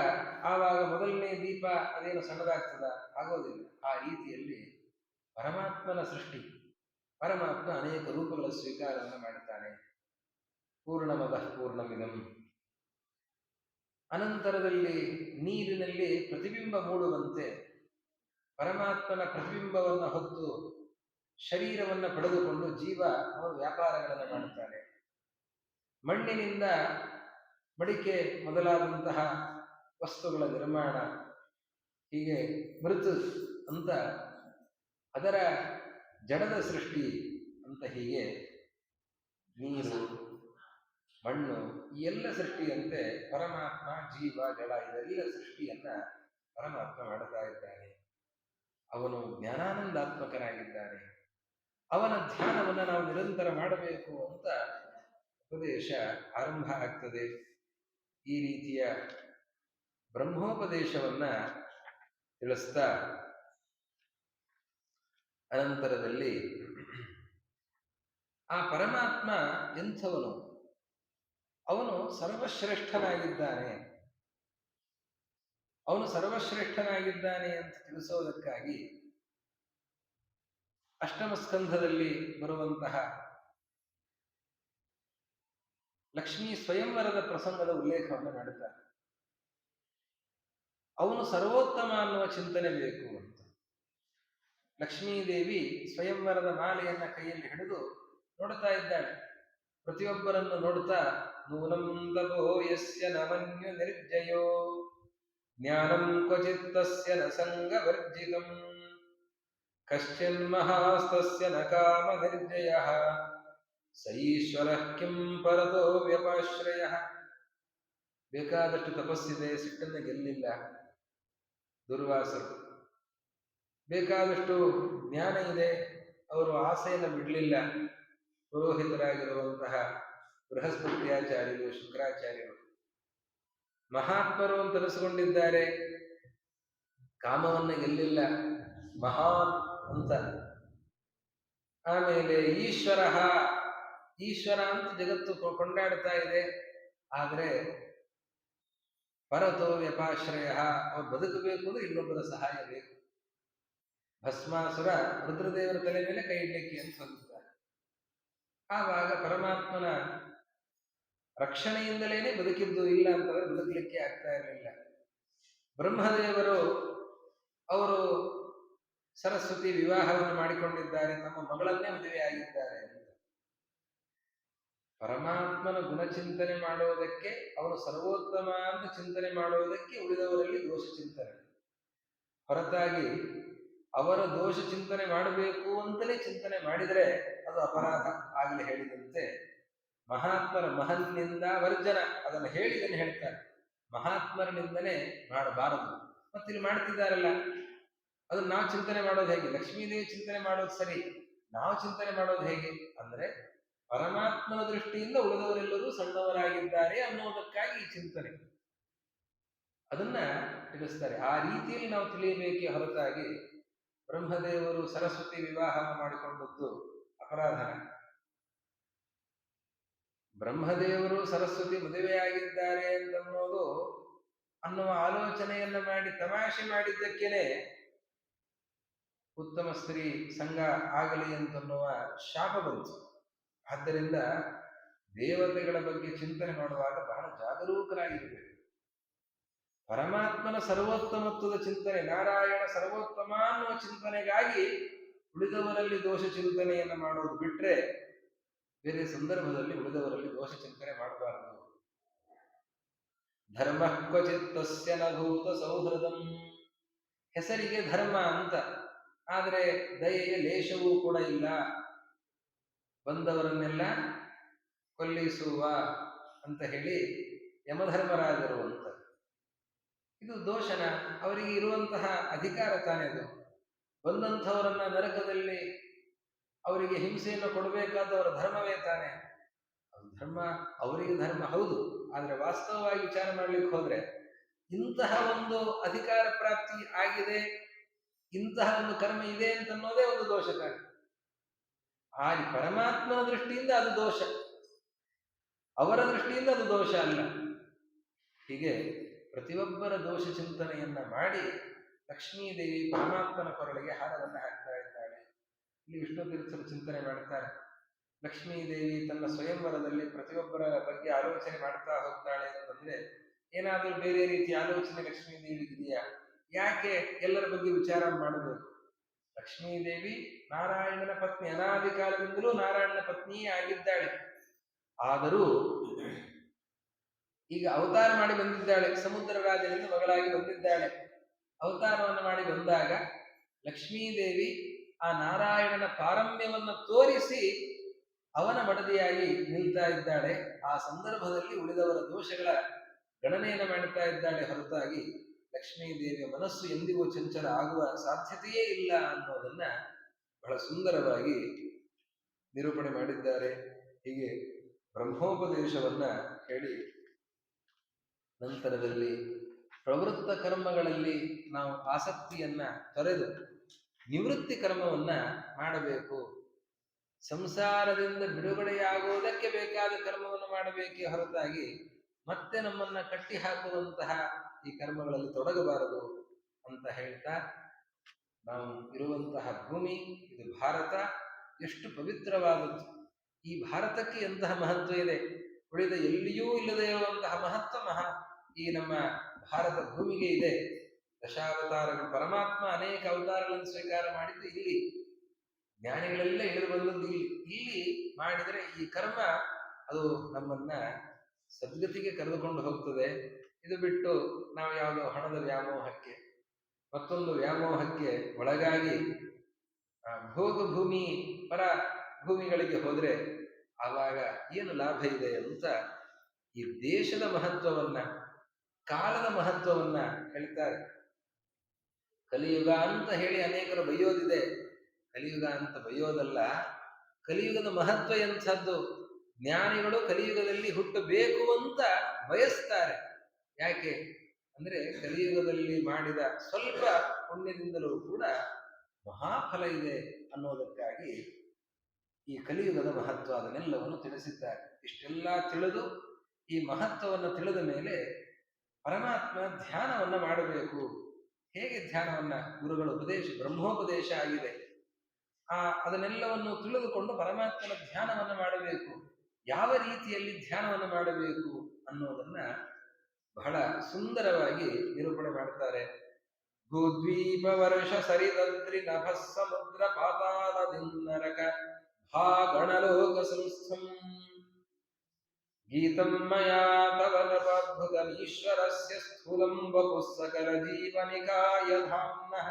[SPEAKER 1] ಆವಾಗ ಮೊದಲನೇ ದೀಪ ಅದೇನು ಸಣ್ಣದಾಗ್ತದ, ಆಗೋದಿಲ್ಲ. ಆ ರೀತಿಯಲ್ಲಿ ಪರಮಾತ್ಮನ ಸೃಷ್ಟಿ. ಪರಮಾತ್ಮ ಅನೇಕ ರೂಪಗಳ ಸ್ವೀಕಾರವನ್ನು ಮಾಡುತ್ತಾನೆ. ಪೂರ್ಣಮದಃ ಪೂರ್ಣಮಿದಂ. ಅನಂತರದಲ್ಲಿ ನೀರಿನಲ್ಲಿ ಪ್ರತಿಬಿಂಬ ಮೂಡುವಂತೆ ಪರಮಾತ್ಮನ ಪ್ರತಿಬಿಂಬವನ್ನು ಹೊತ್ತು ಶರೀರವನ್ನು ಪಡೆದುಕೊಂಡು ಜೀವ ಅವನು ವ್ಯಾಪಾರಗಳನ್ನು ಮಾಡುತ್ತಾನೆ. ಮಣ್ಣಿನಿಂದ ಮಡಿಕೆ ಮೊದಲಾದಂತಹ ವಸ್ತುಗಳ ನಿರ್ಮಾಣ, ಹೀಗೆ ಮೃತು ಅಂತ ಅದರ ಜಡದ ಸೃಷ್ಟಿ ಅಂತ, ಹೀಗೆ ನೀರು, ಮಣ್ಣು, ಈ ಎಲ್ಲ ಸೃಷ್ಟಿಯಂತೆ ಪರಮಾತ್ಮ ಜೀವ ಜಡ ಇದೆಲ್ಲ ಸೃಷ್ಟಿಯನ್ನ ಪರಮಾತ್ಮ ಮಾಡುತ್ತಾ ಇದ್ದಾನೆ. ಅವನು ಜ್ಞಾನಾನಂದಾತ್ಮಕನಾಗಿದ್ದಾನೆ. ಅವನ ಧ್ಯಾನವನ್ನು ನಾವು ನಿರಂತರ ಮಾಡಬೇಕು ಅಂತ ಉಪದೇಶ ಆರಂಭ ಆಗ್ತದೆ. ಈ ರೀತಿಯ ಬ್ರಹ್ಮೋಪದೇಶವನ್ನ ತಿಳಿಸ್ತಾ ಅನಂತರದಲ್ಲಿ ಆ ಪರಮಾತ್ಮ ಎಂಥವನು, ಅವನು ಸರ್ವಶ್ರೇಷ್ಠನಾಗಿದ್ದಾನೆ. ಅವನು ಸರ್ವಶ್ರೇಷ್ಠನಾಗಿದ್ದಾನೆ ಅಂತ ತಿಳಿಸೋದಕ್ಕಾಗಿ ಅಷ್ಟಮ ಸ್ಕಂಧದಲ್ಲಿ ಬರುವಂತಹ ಲಕ್ಷ್ಮೀ ಸ್ವಯಂವರದ ಪ್ರಸಂಗದ ಉಲ್ಲೇಖವನ್ನು ಮಾಡುತ್ತಾರೆ. ಅವನು ಸರ್ವೋತ್ತಮ ಅನ್ನುವ ಚಿಂತನೆ ಬೇಕು ಅಂತ. ಲಕ್ಷ್ಮೀದೇವಿ ಸ್ವಯಂವರದ ಮಾಲೆಯನ್ನ ಕೈಯಲ್ಲಿ ಹಿಡಿದು ನೋಡ್ತಾ ಇದ್ದಾಳೆ. ಪ್ರತಿಯೊಬ್ಬರನ್ನು ನೋಡ್ತಾ, ನೂನಂ ತಪೋ ಯಸ್ಯ ನಮನ್ಯು ನಿರ್ಜಯೋ ಜ್ಞಾನಂ ಕ್ವಚಿತ್ ತಸ್ಯ ನ ಸಂಗವರ್ಜಿತಂ ಕಶ್ಚಿನ್ಮಹಾಸ್ತಸ್ಯ ನ ಕಾಮ ನಿರ್ಜಯಃ ಸೈಶ್ವರಃ ಕಿಂ ಪರತೋ ವ್ಯಪಾಶ್ರಯಃ. ಬೇಕಾದಷ್ಟು ತಪಸ್ಸಿದೆ, ಸಿಟ್ಟನ್ನು ಗೆಲ್ಲಿಲ್ಲ ದುರ್ವಾಸರು. ಬೇಕಾದಷ್ಟು ಜ್ಞಾನ ಇದೆ, ಅವರು ಆಸೆಯನ್ನು ಬಿಡಲಿಲ್ಲ ಪುರೋಹಿತರಾಗಿರುವಂತಹ ಬೃಹಸ್ಪತ್ಯಾಚಾರ್ಯರು, ಶುಕ್ರಾಚಾರ್ಯರು. ಮಹಾತ್ಮರು ಅಂತ ಅನಿಸಿಕೊಂಡಿದ್ದಾರೆ, ಕಾಮವನ್ನು ಗೆಲ್ಲಿಲ್ಲ, ಮಹಾನ್ ಅಂತ. ಆಮೇಲೆ ಈಶ್ವರ ಅಂತ ಜಗತ್ತು ಕೊಂಡಾಡ್ತಾ ಇದೆ. ಆದರೆ ಪರತೋ ವ್ಯಪಾಶ್ರಯ, ಅವ್ರು ಬದುಕಬೇಕು ಅಂದ್ರೆ ಇನ್ನೊಬ್ಬರ ಸಹಾಯ ಬೇಕು. ಭಸ್ಮಾಸುರ ರುದ್ರದೇವರ ತಲೆ ಮೇಲೆ ಕೈ ಇಡ್ಲಿಕ್ಕೆ ಅಂತ ಹೋಗುತ್ತಾರೆ. ಆವಾಗ ಪರಮಾತ್ಮನ ರಕ್ಷಣೆಯಿಂದಲೇನೆ ಬದುಕಿದ್ದು, ಇಲ್ಲ ಅಂತಂದ್ರೆ ಬದುಕಲಿಕ್ಕೆ ಆಗ್ತಾ ಇರಲಿಲ್ಲ. ಬ್ರಹ್ಮದೇವರು ಅವರು ಸರಸ್ವತಿ ವಿವಾಹವನ್ನು ಮಾಡಿಕೊಂಡಿದ್ದಾರೆ, ತಮ್ಮ ಮಗಳನ್ನೇ ಮದುವೆ ಆಗಿದ್ದಾರೆ ಅಂತ. ಪರಮಾತ್ಮನ ಗುಣಚಿಂತನೆ ಮಾಡುವುದಕ್ಕೆ, ಅವನು ಸರ್ವೋತ್ತಮ ಅಂತ ಚಿಂತನೆ ಮಾಡುವುದಕ್ಕೆ ಉಳಿದವರಲ್ಲಿ ದೋಷ ಚಿಂತನೆ ಹೊರತಾಗಿ ಅವರ ದೋಷ ಚಿಂತನೆ ಮಾಡಬೇಕು ಅಂತಲೇ ಚಿಂತನೆ ಮಾಡಿದರೆ ಅದು ಅಪರಾಧ. ಆಗಲೇ ಹೇಳಿದಂತೆ ಮಹಾತ್ಮರ ಮಹನ್ನಿಂದ ವರ್ಜನ, ಅದನ್ನು ಹೇಳಿದನ್ನು ಹೇಳ್ತಾರೆ. ಮಹಾತ್ಮರ ನಿಂದನೆ ಮಾಡಬಾರದು. ಮತ್ತಿಲ್ಲಿ ಮಾಡ್ತಿದ್ದಾರಲ್ಲ, ಅದನ್ನ ನಾವು ಚಿಂತನೆ ಮಾಡೋದು ಹೇಗೆ? ಲಕ್ಷ್ಮೀದೇವಿ ಚಿಂತನೆ ಮಾಡೋದು ಸರಿ, ನಾವು ಚಿಂತನೆ ಮಾಡೋದು ಹೇಗೆ ಅಂದ್ರೆ ಪರಮಾತ್ಮನ ದೃಷ್ಟಿಯಿಂದ ಉಳಿದವರೆಲ್ಲರೂ ಸಣ್ಣವರಾಗಿದ್ದಾರೆ ಅನ್ನೋದಕ್ಕಾಗಿ ಈ ಚಿಂತನೆ, ಅದನ್ನ ತಿಳಿಸ್ತಾರೆ. ಆ ರೀತಿಯಲ್ಲಿ ನಾವು ತಿಳಿಯಬೇಕೇ ಹೊರತಾಗಿ ಬ್ರಹ್ಮದೇವರು ಸರಸ್ವತಿ ವಿವಾಹ ಮಾಡಿಕೊಂಡದ್ದು ಅಪರಾಧ. ಬ್ರಹ್ಮದೇವರು ಸರಸ್ವತಿ ಮದುವೆಯಾಗಿದ್ದಾರೆ ಅಂತನ್ನೋದು ಅನ್ನುವ ಆಲೋಚನೆಯನ್ನ ಮಾಡಿ ತಮಾಷೆ ಮಾಡಿದ್ದಕ್ಕೇನೆ ಉತ್ತಮ ಸ್ತ್ರೀ ಸಂಘ ಆಗಲಿ ಅಂತನ್ನುವ ಶಾಪ ಬಂತು. ಆದ್ದರಿಂದ ದೇವತೆಗಳ ಬಗ್ಗೆ ಚಿಂತನೆ ಮಾಡುವಾಗ ಬಹಳ ಜಾಗರೂಕರಾಗಿರಬೇಕು. ಪರಮಾತ್ಮನ ಸರ್ವೋತ್ತಮತ್ವದ ಚಿಂತನೆ, ನಾರಾಯಣ ಸರ್ವೋತ್ತಮ ಅನ್ನುವ ಚಿಂತನೆಗಾಗಿ ಉಳಿದವರಲ್ಲಿ ದೋಷ ಚಿಂತನೆಯನ್ನು ಮಾಡೋದು ಬಿಟ್ರೆ ಬೇರೆ ಸಂದರ್ಭದಲ್ಲಿ ಉಳಿದವರಲ್ಲಿ ದೋಷ ಚಿಂತನೆ ಮಾಡಬಾರದು. ಧರ್ಮ ಕ್ವಚಿತ್ ತಸ್ಯ ನ ಭೂತ ಸೌಹೃದಂ, ಹೆಸರಿಗೆ ಧರ್ಮ ಅಂತ, ಆದರೆ ದಯೆಯ ಲೇಷವೂ ಕೂಡ ಇಲ್ಲ. ಬಂದವರನ್ನೆಲ್ಲ ಕೊಲ್ಲಿಸುವ ಅಂತ ಹೇಳಿ ಯಮಧರ್ಮರಾಜರು ಅಂತ. ಇದು ದೋಷನ? ಅವರಿಗೆ ಇರುವಂತಹ ಅಧಿಕಾರ ತಾನೇ ಅದು. ಬಂದಂಥವರನ್ನ ನರಕದಲ್ಲಿ ಅವರಿಗೆ ಹಿಂಸೆಯನ್ನು ಕೊಡಬೇಕಾದವರ ಧರ್ಮವೇ ತಾನೆ. ಅದು ಧರ್ಮ, ಅವರಿಗೆ ಧರ್ಮ ಹೌದು. ಆದ್ರೆ ವಾಸ್ತವವಾಗಿ ವಿಚಾರ ಮಾಡ್ಲಿಕ್ಕೆ ಹೋದ್ರೆ ಇಂತಹ ಒಂದು ಅಧಿಕಾರ ಪ್ರಾಪ್ತಿ ಆಗಿದೆ, ಇಂತಹ ಒಂದು ಕರ್ಮ ಇದೆ ಅಂತನ್ನೋದೇ ಒಂದು ದೋಷ ತಾನೆ. ಆ ಪರಮಾತ್ಮನ ದೃಷ್ಟಿಯಿಂದ ಅದು ದೋಷ, ಅವರ ದೃಷ್ಟಿಯಿಂದ ಅದು ದೋಷ ಅಲ್ಲ. ಹೀಗೆ ಪ್ರತಿಯೊಬ್ಬರ ದೋಷ ಚಿಂತನೆಯನ್ನ ಮಾಡಿ ಲಕ್ಷ್ಮೀದೇವಿ ಪರಮಾತ್ಮನ ಕೊರಳಿಗೆ ಹಾರವನ್ನು ಹಾಕ್ತಾ ಇದ್ದಾಳೆ. ಇಲ್ಲಿ ವಿಷ್ಣು ತೀರ್ಥರು ಚಿಂತನೆ ಮಾಡ್ತಾರೆ, ಲಕ್ಷ್ಮೀದೇವಿ ತನ್ನ ಸ್ವಯಂವರದಲ್ಲಿ ಪ್ರತಿಯೊಬ್ಬರ ಬಗ್ಗೆ ಆಲೋಚನೆ ಮಾಡ್ತಾ ಹೋಗ್ತಾಳೆ ಅಂತಂದ್ರೆ ಏನಾದರೂ ಬೇರೆ ರೀತಿಯ ಆಲೋಚನೆ ಲಕ್ಷ್ಮೀದೇವಿ ಇದೆಯಾ? ಯಾಕೆ ಎಲ್ಲರ ಬಗ್ಗೆ ವಿಚಾರ ಮಾಡಬೇಕು? ಲಕ್ಷ್ಮೀದೇವಿ ನಾರಾಯಣನ ಪತ್ನಿ, ಅನಾದಿ ಕಾಲದಿಂದಲೂ ನಾರಾಯಣನ ಪತ್ನಿಯೇ ಆಗಿದ್ದಾಳೆ. ಆದರೂ ಈಗ ಅವತಾರ ಮಾಡಿ ಬಂದಿದ್ದಾಳೆ, ಸಮುದ್ರ ರಾಜನಿಂದ ಮಗಳಾಗಿ ಬಂದಿದ್ದಾಳೆ. ಅವತಾರವನ್ನು ಮಾಡಿ ಬಂದಾಗ ಲಕ್ಷ್ಮೀದೇವಿ ಆ ನಾರಾಯಣನ ಪಾರಮ್ಯವನ್ನ ತೋರಿಸಿ ಅವನ ಮಡದಿಯಾಗಿ ನಿಲ್ತಾ ಇದ್ದಾಳೆ. ಆ ಸಂದರ್ಭದಲ್ಲಿ ಉಳಿದವರ ದೋಷಗಳ ಗಣನೆಯನ್ನು ಮಾಡುತ್ತಾ ಇದ್ದಾಳೆ ಹೊರತಾಗಿ ಲಕ್ಷ್ಮೀದೇವಿಯ ಮನಸ್ಸು ಎಂದಿಗೂ ಚಂಚಲ ಆಗುವ ಸಾಧ್ಯತೆಯೇ ಇಲ್ಲ ಅನ್ನೋದನ್ನ ಬಹಳ ಸುಂದರವಾಗಿ ನಿರೂಪಣೆ ಮಾಡಿದ್ದಾರೆ. ಹೀಗೆ ಬ್ರಹ್ಮೋಪದೇಶವನ್ನ ಹೇಳಿ ನಂತರದಲ್ಲಿ ಪ್ರವೃತ್ತ ಕರ್ಮಗಳಲ್ಲಿ ನಾವು ಆಸಕ್ತಿಯನ್ನ ತೊರೆದು ನಿವೃತ್ತಿ ಕರ್ಮವನ್ನ ಮಾಡಬೇಕು. ಸಂಸಾರದಿಂದ ಬಿಡುಗಡೆಯಾಗುವುದಕ್ಕೆ ಬೇಕಾದ ಕರ್ಮವನ್ನು ಮಾಡಬೇಕೇ ಹೊರತಾಗಿ ಮತ್ತೆ ನಮ್ಮನ್ನ ಕಟ್ಟಿ ಹಾಕುವಂತಹ ಈ ಕರ್ಮಗಳಲ್ಲಿ ತೊಡಗಬಾರದು ಅಂತ ಹೇಳ್ತಾ, ನಾವು ಇರುವಂತಹ ಭೂಮಿ ಇದು ಭಾರತ ಎಷ್ಟು ಪವಿತ್ರವಾದದ್ದು. ಈ ಭಾರತಕ್ಕೆ ಎಂತಹ ಮಹತ್ವ ಇದೆ, ಉಳಿದ ಎಲ್ಲಿಯೂ ಇಲ್ಲದೆ ಇರುವಂತಹ ಮಹತ್ವ ಈ ನಮ್ಮ ಭಾರತ ಭೂಮಿಗೆ ಇದೆ. ದಶಾವತಾರಗಳು, ಪರಮಾತ್ಮ ಅನೇಕ ಅವತಾರಗಳನ್ನು ಸ್ವೀಕಾರ ಮಾಡಿದ್ದು ಇಲ್ಲಿ, ಜ್ಞಾನಿಗಳೆಲ್ಲ ಇಳಿದು ಬಂದದ್ದು ಇಲ್ಲಿ ಮಾಡಿದರೆ ಈ ಕರ್ಮ ಅದು ನಮ್ಮನ್ನ ಸದ್ಗತಿಗೆ ಕರೆದುಕೊಂಡು ಹೋಗ್ತದೆ. ಇದು ಬಿಟ್ಟು ನಾವು ಯಾವುದೋ ಹಣದ ವ್ಯಾಮೋಹಕ್ಕೆ, ಮತ್ತೊಂದು ವ್ಯಾಮೋಹಕ್ಕೆ ಒಳಗಾಗಿ ಭೋಗ ಭೂಮಿ ಪರ ಭೂಮಿಗಳಿಗೆ ಹೋದ್ರೆ ಆವಾಗ ಏನು ಲಾಭ ಇದೆ ಅಂತ ಈ ದೇಶದ ಮಹತ್ವವನ್ನ, ಕಾಲದ ಮಹತ್ವವನ್ನ ಹೇಳ್ತಾರೆ. ಕಲಿಯುಗ ಅಂತ ಹೇಳಿ ಅನೇಕರು ಬೈಯೋದಿದೆ. ಕಲಿಯುಗ ಅಂತ ಬೈಯೋದಲ್ಲ, ಕಲಿಯುಗದ ಮಹತ್ವ ಎಂಥದ್ದು. ಜ್ಞಾನಿಗಳು ಕಲಿಯುಗದಲ್ಲಿ ಹುಟ್ಟಬೇಕು ಅಂತ ಬಯಸ್ತಾರೆ. ಯಾಕೆ ಅಂದ್ರೆ ಕಲಿಯುಗದಲ್ಲಿ ಮಾಡಿದ ಸ್ವಲ್ಪ ಪುಣ್ಯದಿಂದಲೂ ಕೂಡ ಮಹಾಫಲ ಇದೆ ಅನ್ನೋದಕ್ಕಾಗಿ ಈ ಕಲಿಯುಗದ ಮಹತ್ವ ಅದನ್ನೆಲ್ಲವನ್ನು ತಿಳಿಸಿದ್ದಾರೆ. ಇಷ್ಟೆಲ್ಲ ತಿಳಿದು ಈ ಮಹತ್ವವನ್ನು ತಿಳಿದ ಮೇಲೆ ಪರಮಾತ್ಮ ಧ್ಯಾನವನ್ನ ಮಾಡಬೇಕು. ಹೇಗೆ ಧ್ಯಾನವನ್ನ ಗುರುಗಳ ಉಪದೇಶ, ಬ್ರಹ್ಮೋಪದೇಶ ಆಗಿದೆ. ಅದನ್ನೆಲ್ಲವನ್ನು ತಿಳಿದುಕೊಂಡು ಪರಮಾತ್ಮನ ಧ್ಯಾನವನ್ನು ಮಾಡಬೇಕು. ಯಾವ ರೀತಿಯಲ್ಲಿ ಧ್ಯಾನವನ್ನು ಮಾಡಬೇಕು ಅನ್ನೋದನ್ನ ಬಹಳ ಸುಂದರವಾಗಿ ನಿರೂಪಣೆ ಮಾಡ್ತಾರೆ. ಭೂದ್ವೀಪ ವರ್ಷ ಸರಿದದ್ರಿ ನಭ ಸಮುದ್ರ ಪಾತಾಳದಿನ್ನರಕ ಭಾಗಣಲೋಕ ಸಂಸ್ಥಂ ಗೀತಂ ಮಯಾ ತವ ನಭುತಮೀಶ್ವರಸ್ಯ ಸ್ಥೂಲಂ ವಪುಃ ಸಕಲ ಜೀವನಿಕಾಯ ಧಾಮ್ನಃ.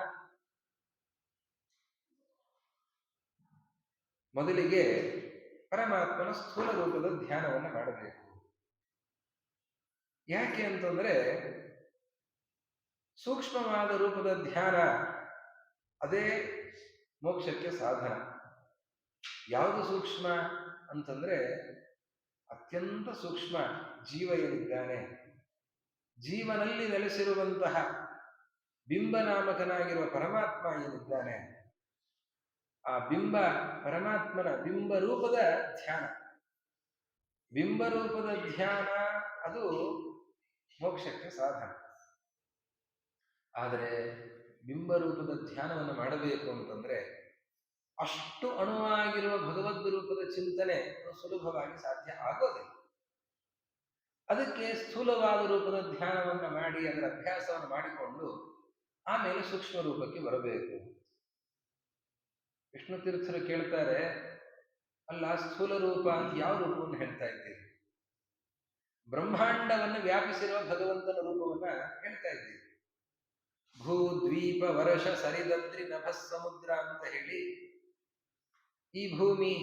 [SPEAKER 1] ಮೊದಲಿಗೆ ಪರಮಾತ್ಮನ ಸ್ಥೂಲ ರೂಪದ ಧ್ಯಾನವನ್ನು ಮಾಡಬೇಕು. ಯಾಕೆ ಅಂತಂದ್ರೆ ಸೂಕ್ಷ್ಮವಾದ ರೂಪದ ಧ್ಯಾನ ಅದೇ ಮೋಕ್ಷಕ್ಕೆ ಸಾಧನ. ಯಾವುದು ಸೂಕ್ಷ್ಮ ಅಂತಂದ್ರೆ ಅತ್ಯಂತ ಸೂಕ್ಷ್ಮ ಜೀವ ಏನಿದ್ದಾನೆ, ಜೀವನಲ್ಲಿ ನೆಲೆಸಿರುವಂತಹ ಬಿಂಬನಾಮಕನಾಗಿರುವ ಪರಮಾತ್ಮ ಏನಿದ್ದಾನೆ, ಆ ಬಿಂಬ ಪರಮಾತ್ಮನ ಬಿಂಬರೂಪದ ಧ್ಯಾನ. ಬಿಂಬರೂಪದ ಧ್ಯಾನ ಅದು ಮೋಕ್ಷಕ್ಕೆ ಸಾಧನ. ಆದರೆ ಬಿಂಬರೂಪದ ಧ್ಯಾನವನ್ನು ಮಾಡಬೇಕು ಅಂತಂದ್ರೆ ಅಷ್ಟು ಅಣುವಾಗಿರುವ ಭಗವದ್ ರೂಪದ ಚಿಂತನೆ ಸುಲಭವಾಗಿ ಸಾಧ್ಯ ಆಗೋದಿಲ್ಲ. ಅದಕ್ಕೆ ಸ್ಥೂಲವಾದ ರೂಪದ ಧ್ಯಾನವನ್ನು ಮಾಡಿ ಅದರ ಅಭ್ಯಾಸವನ್ನು ಮಾಡಿಕೊಂಡು ಆಮೇಲೆ ಸೂಕ್ಷ್ಮ ರೂಪಕ್ಕೆ ಬರಬೇಕು. ವಿಷ್ಣು ತೀರ್ಥರು ಕೇಳ್ತಾರೆ, ಅಲ್ಲ ಸ್ಥೂಲ ರೂಪ ಅಂತ ಯಾವ ರೂಪವನ್ನು ಹೇಳ್ತಾ ಇದ್ದೀರಿ? ಬ್ರಹ್ಮಾಂಡವನ್ನು ವ್ಯಾಪಿಸಿರುವ ಭಗವಂತನ ರೂಪವನ್ನ ಹೇಳ್ತಾ ಇದ್ದೀರಿ. ಭೂ ದ್ವೀಪ ವರ್ಷ ಸರಿದದ್ರಿ ನಭ ಸಮುದ್ರ ಅಂತ ಹೇಳಿ ಈ ಭೂಮಿ,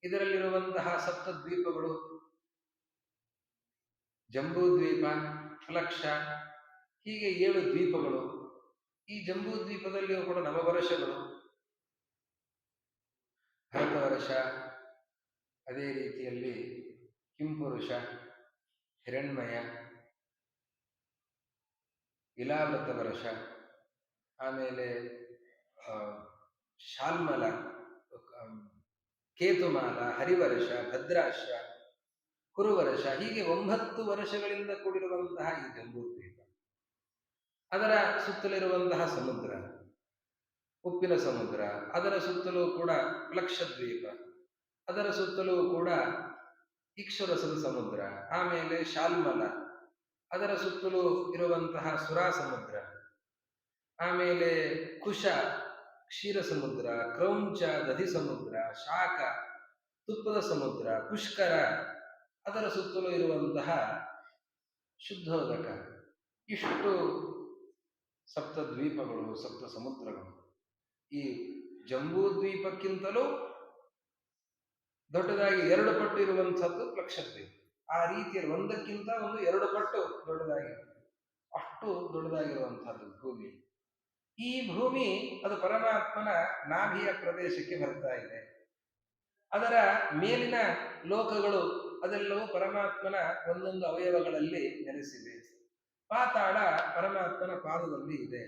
[SPEAKER 1] ಇದರಲ್ಲಿರುವಂತಹ ಸಪ್ತ ದ್ವೀಪಗಳು, ಜಂಬೂ ದ್ವೀಪ, ಫಲಕ್ಷ, ಹೀಗೆ 7 ದ್ವೀಪಗಳು. ಈ ಜಂಬೂ ದ್ವೀಪದಲ್ಲಿಯೂ ಕೂಡ ನವವರ್ಷಗಳು, ಭರತವರ್ಷ, ಅದೇ ರೀತಿಯಲ್ಲಿ ಕಿಂಪುರುಷ, ಹಿರಣ್ಮಯ, ಇಲಾವೃತ ವರ್ಷ, ಆಮೇಲೆ ಶಾಲ್ಮಲ, ಕೇತುಮಾಲ, ಹರಿವರ್ಷ, ಭದ್ರಾಶ್ವ, ಕುರುವರ್ಷ, ಹೀಗೆ 9 ವರ್ಷಗಳಿಂದ ಕೂಡಿರುವಂತಹ ಈ ಜಂಬೂ ದ್ವೀಪ. ಅದರ ಸುತ್ತಲಿರುವಂತಹ ಸಮುದ್ರ, ಉಪ್ಪಿನ ಸಮುದ್ರ, ಅದರ ಸುತ್ತಲೂ ಕೂಡ ಲಕ್ಷದ್ವೀಪ, ಅದರ ಸುತ್ತಲೂ ಕೂಡ ಇಕ್ಷುರಸದ ಸಮುದ್ರ, ಆಮೇಲೆ ಶಾಲ್ಮಲ, ಅದರ ಸುತ್ತಲೂ ಇರುವಂತಹ ಸುರಾ ಸಮುದ್ರ, ಆಮೇಲೆ ಕುಶ, ಕ್ಷೀರ ಸಮುದ್ರ, ಕ್ರೌಂಚ, ದಧಿ ಸಮುದ್ರ, ಶಾಖ, ತುಪ್ಪದ ಸಮುದ್ರ, ಪುಷ್ಕರ, ಅದರ ಸುತ್ತಲೂ ಇರುವಂತಹ ಶುದ್ಧೋದಕ, ಇಷ್ಟು ಸಪ್ತ ದ್ವೀಪಗಳು, ಸಪ್ತ ಸಮುದ್ರಗಳು. ಈ ಜಂಬೂ ದ್ವೀಪಕ್ಕಿಂತಲೂ ದೊಡ್ಡದಾಗಿ 2 ಪಟ್ಟು ಇರುವಂಥದ್ದು ಲಕ್ಷದ್ವೀಪ. ಆ ರೀತಿಯಲ್ಲಿ ಒಂದಕ್ಕಿಂತ ಒಂದು 2 ಪಟ್ಟು ದೊಡ್ಡದಾಗಿರುತ್ತೆ. ಅಷ್ಟು ದೊಡ್ಡದಾಗಿರುವಂತಹದ್ದು ಭೂಮಿ. ಈ ಭೂಮಿ ಅದು ಪರಮಾತ್ಮನ ನಾಭಿಯ ಪ್ರದೇಶಕ್ಕೆ ಬರ್ತಾ ಇದೆ. ಅದರ ಮೇಲಿನ ಲೋಕಗಳು ಅದೆಲ್ಲವೂ ಪರಮಾತ್ಮನ ಒಂದೊಂದು ಅವಯವಗಳಲ್ಲಿ ನೆಲೆಸಿದೆ. ಪಾತಾಳ ಪರಮಾತ್ಮನ ಪಾದದಲ್ಲಿ ಇದೆ.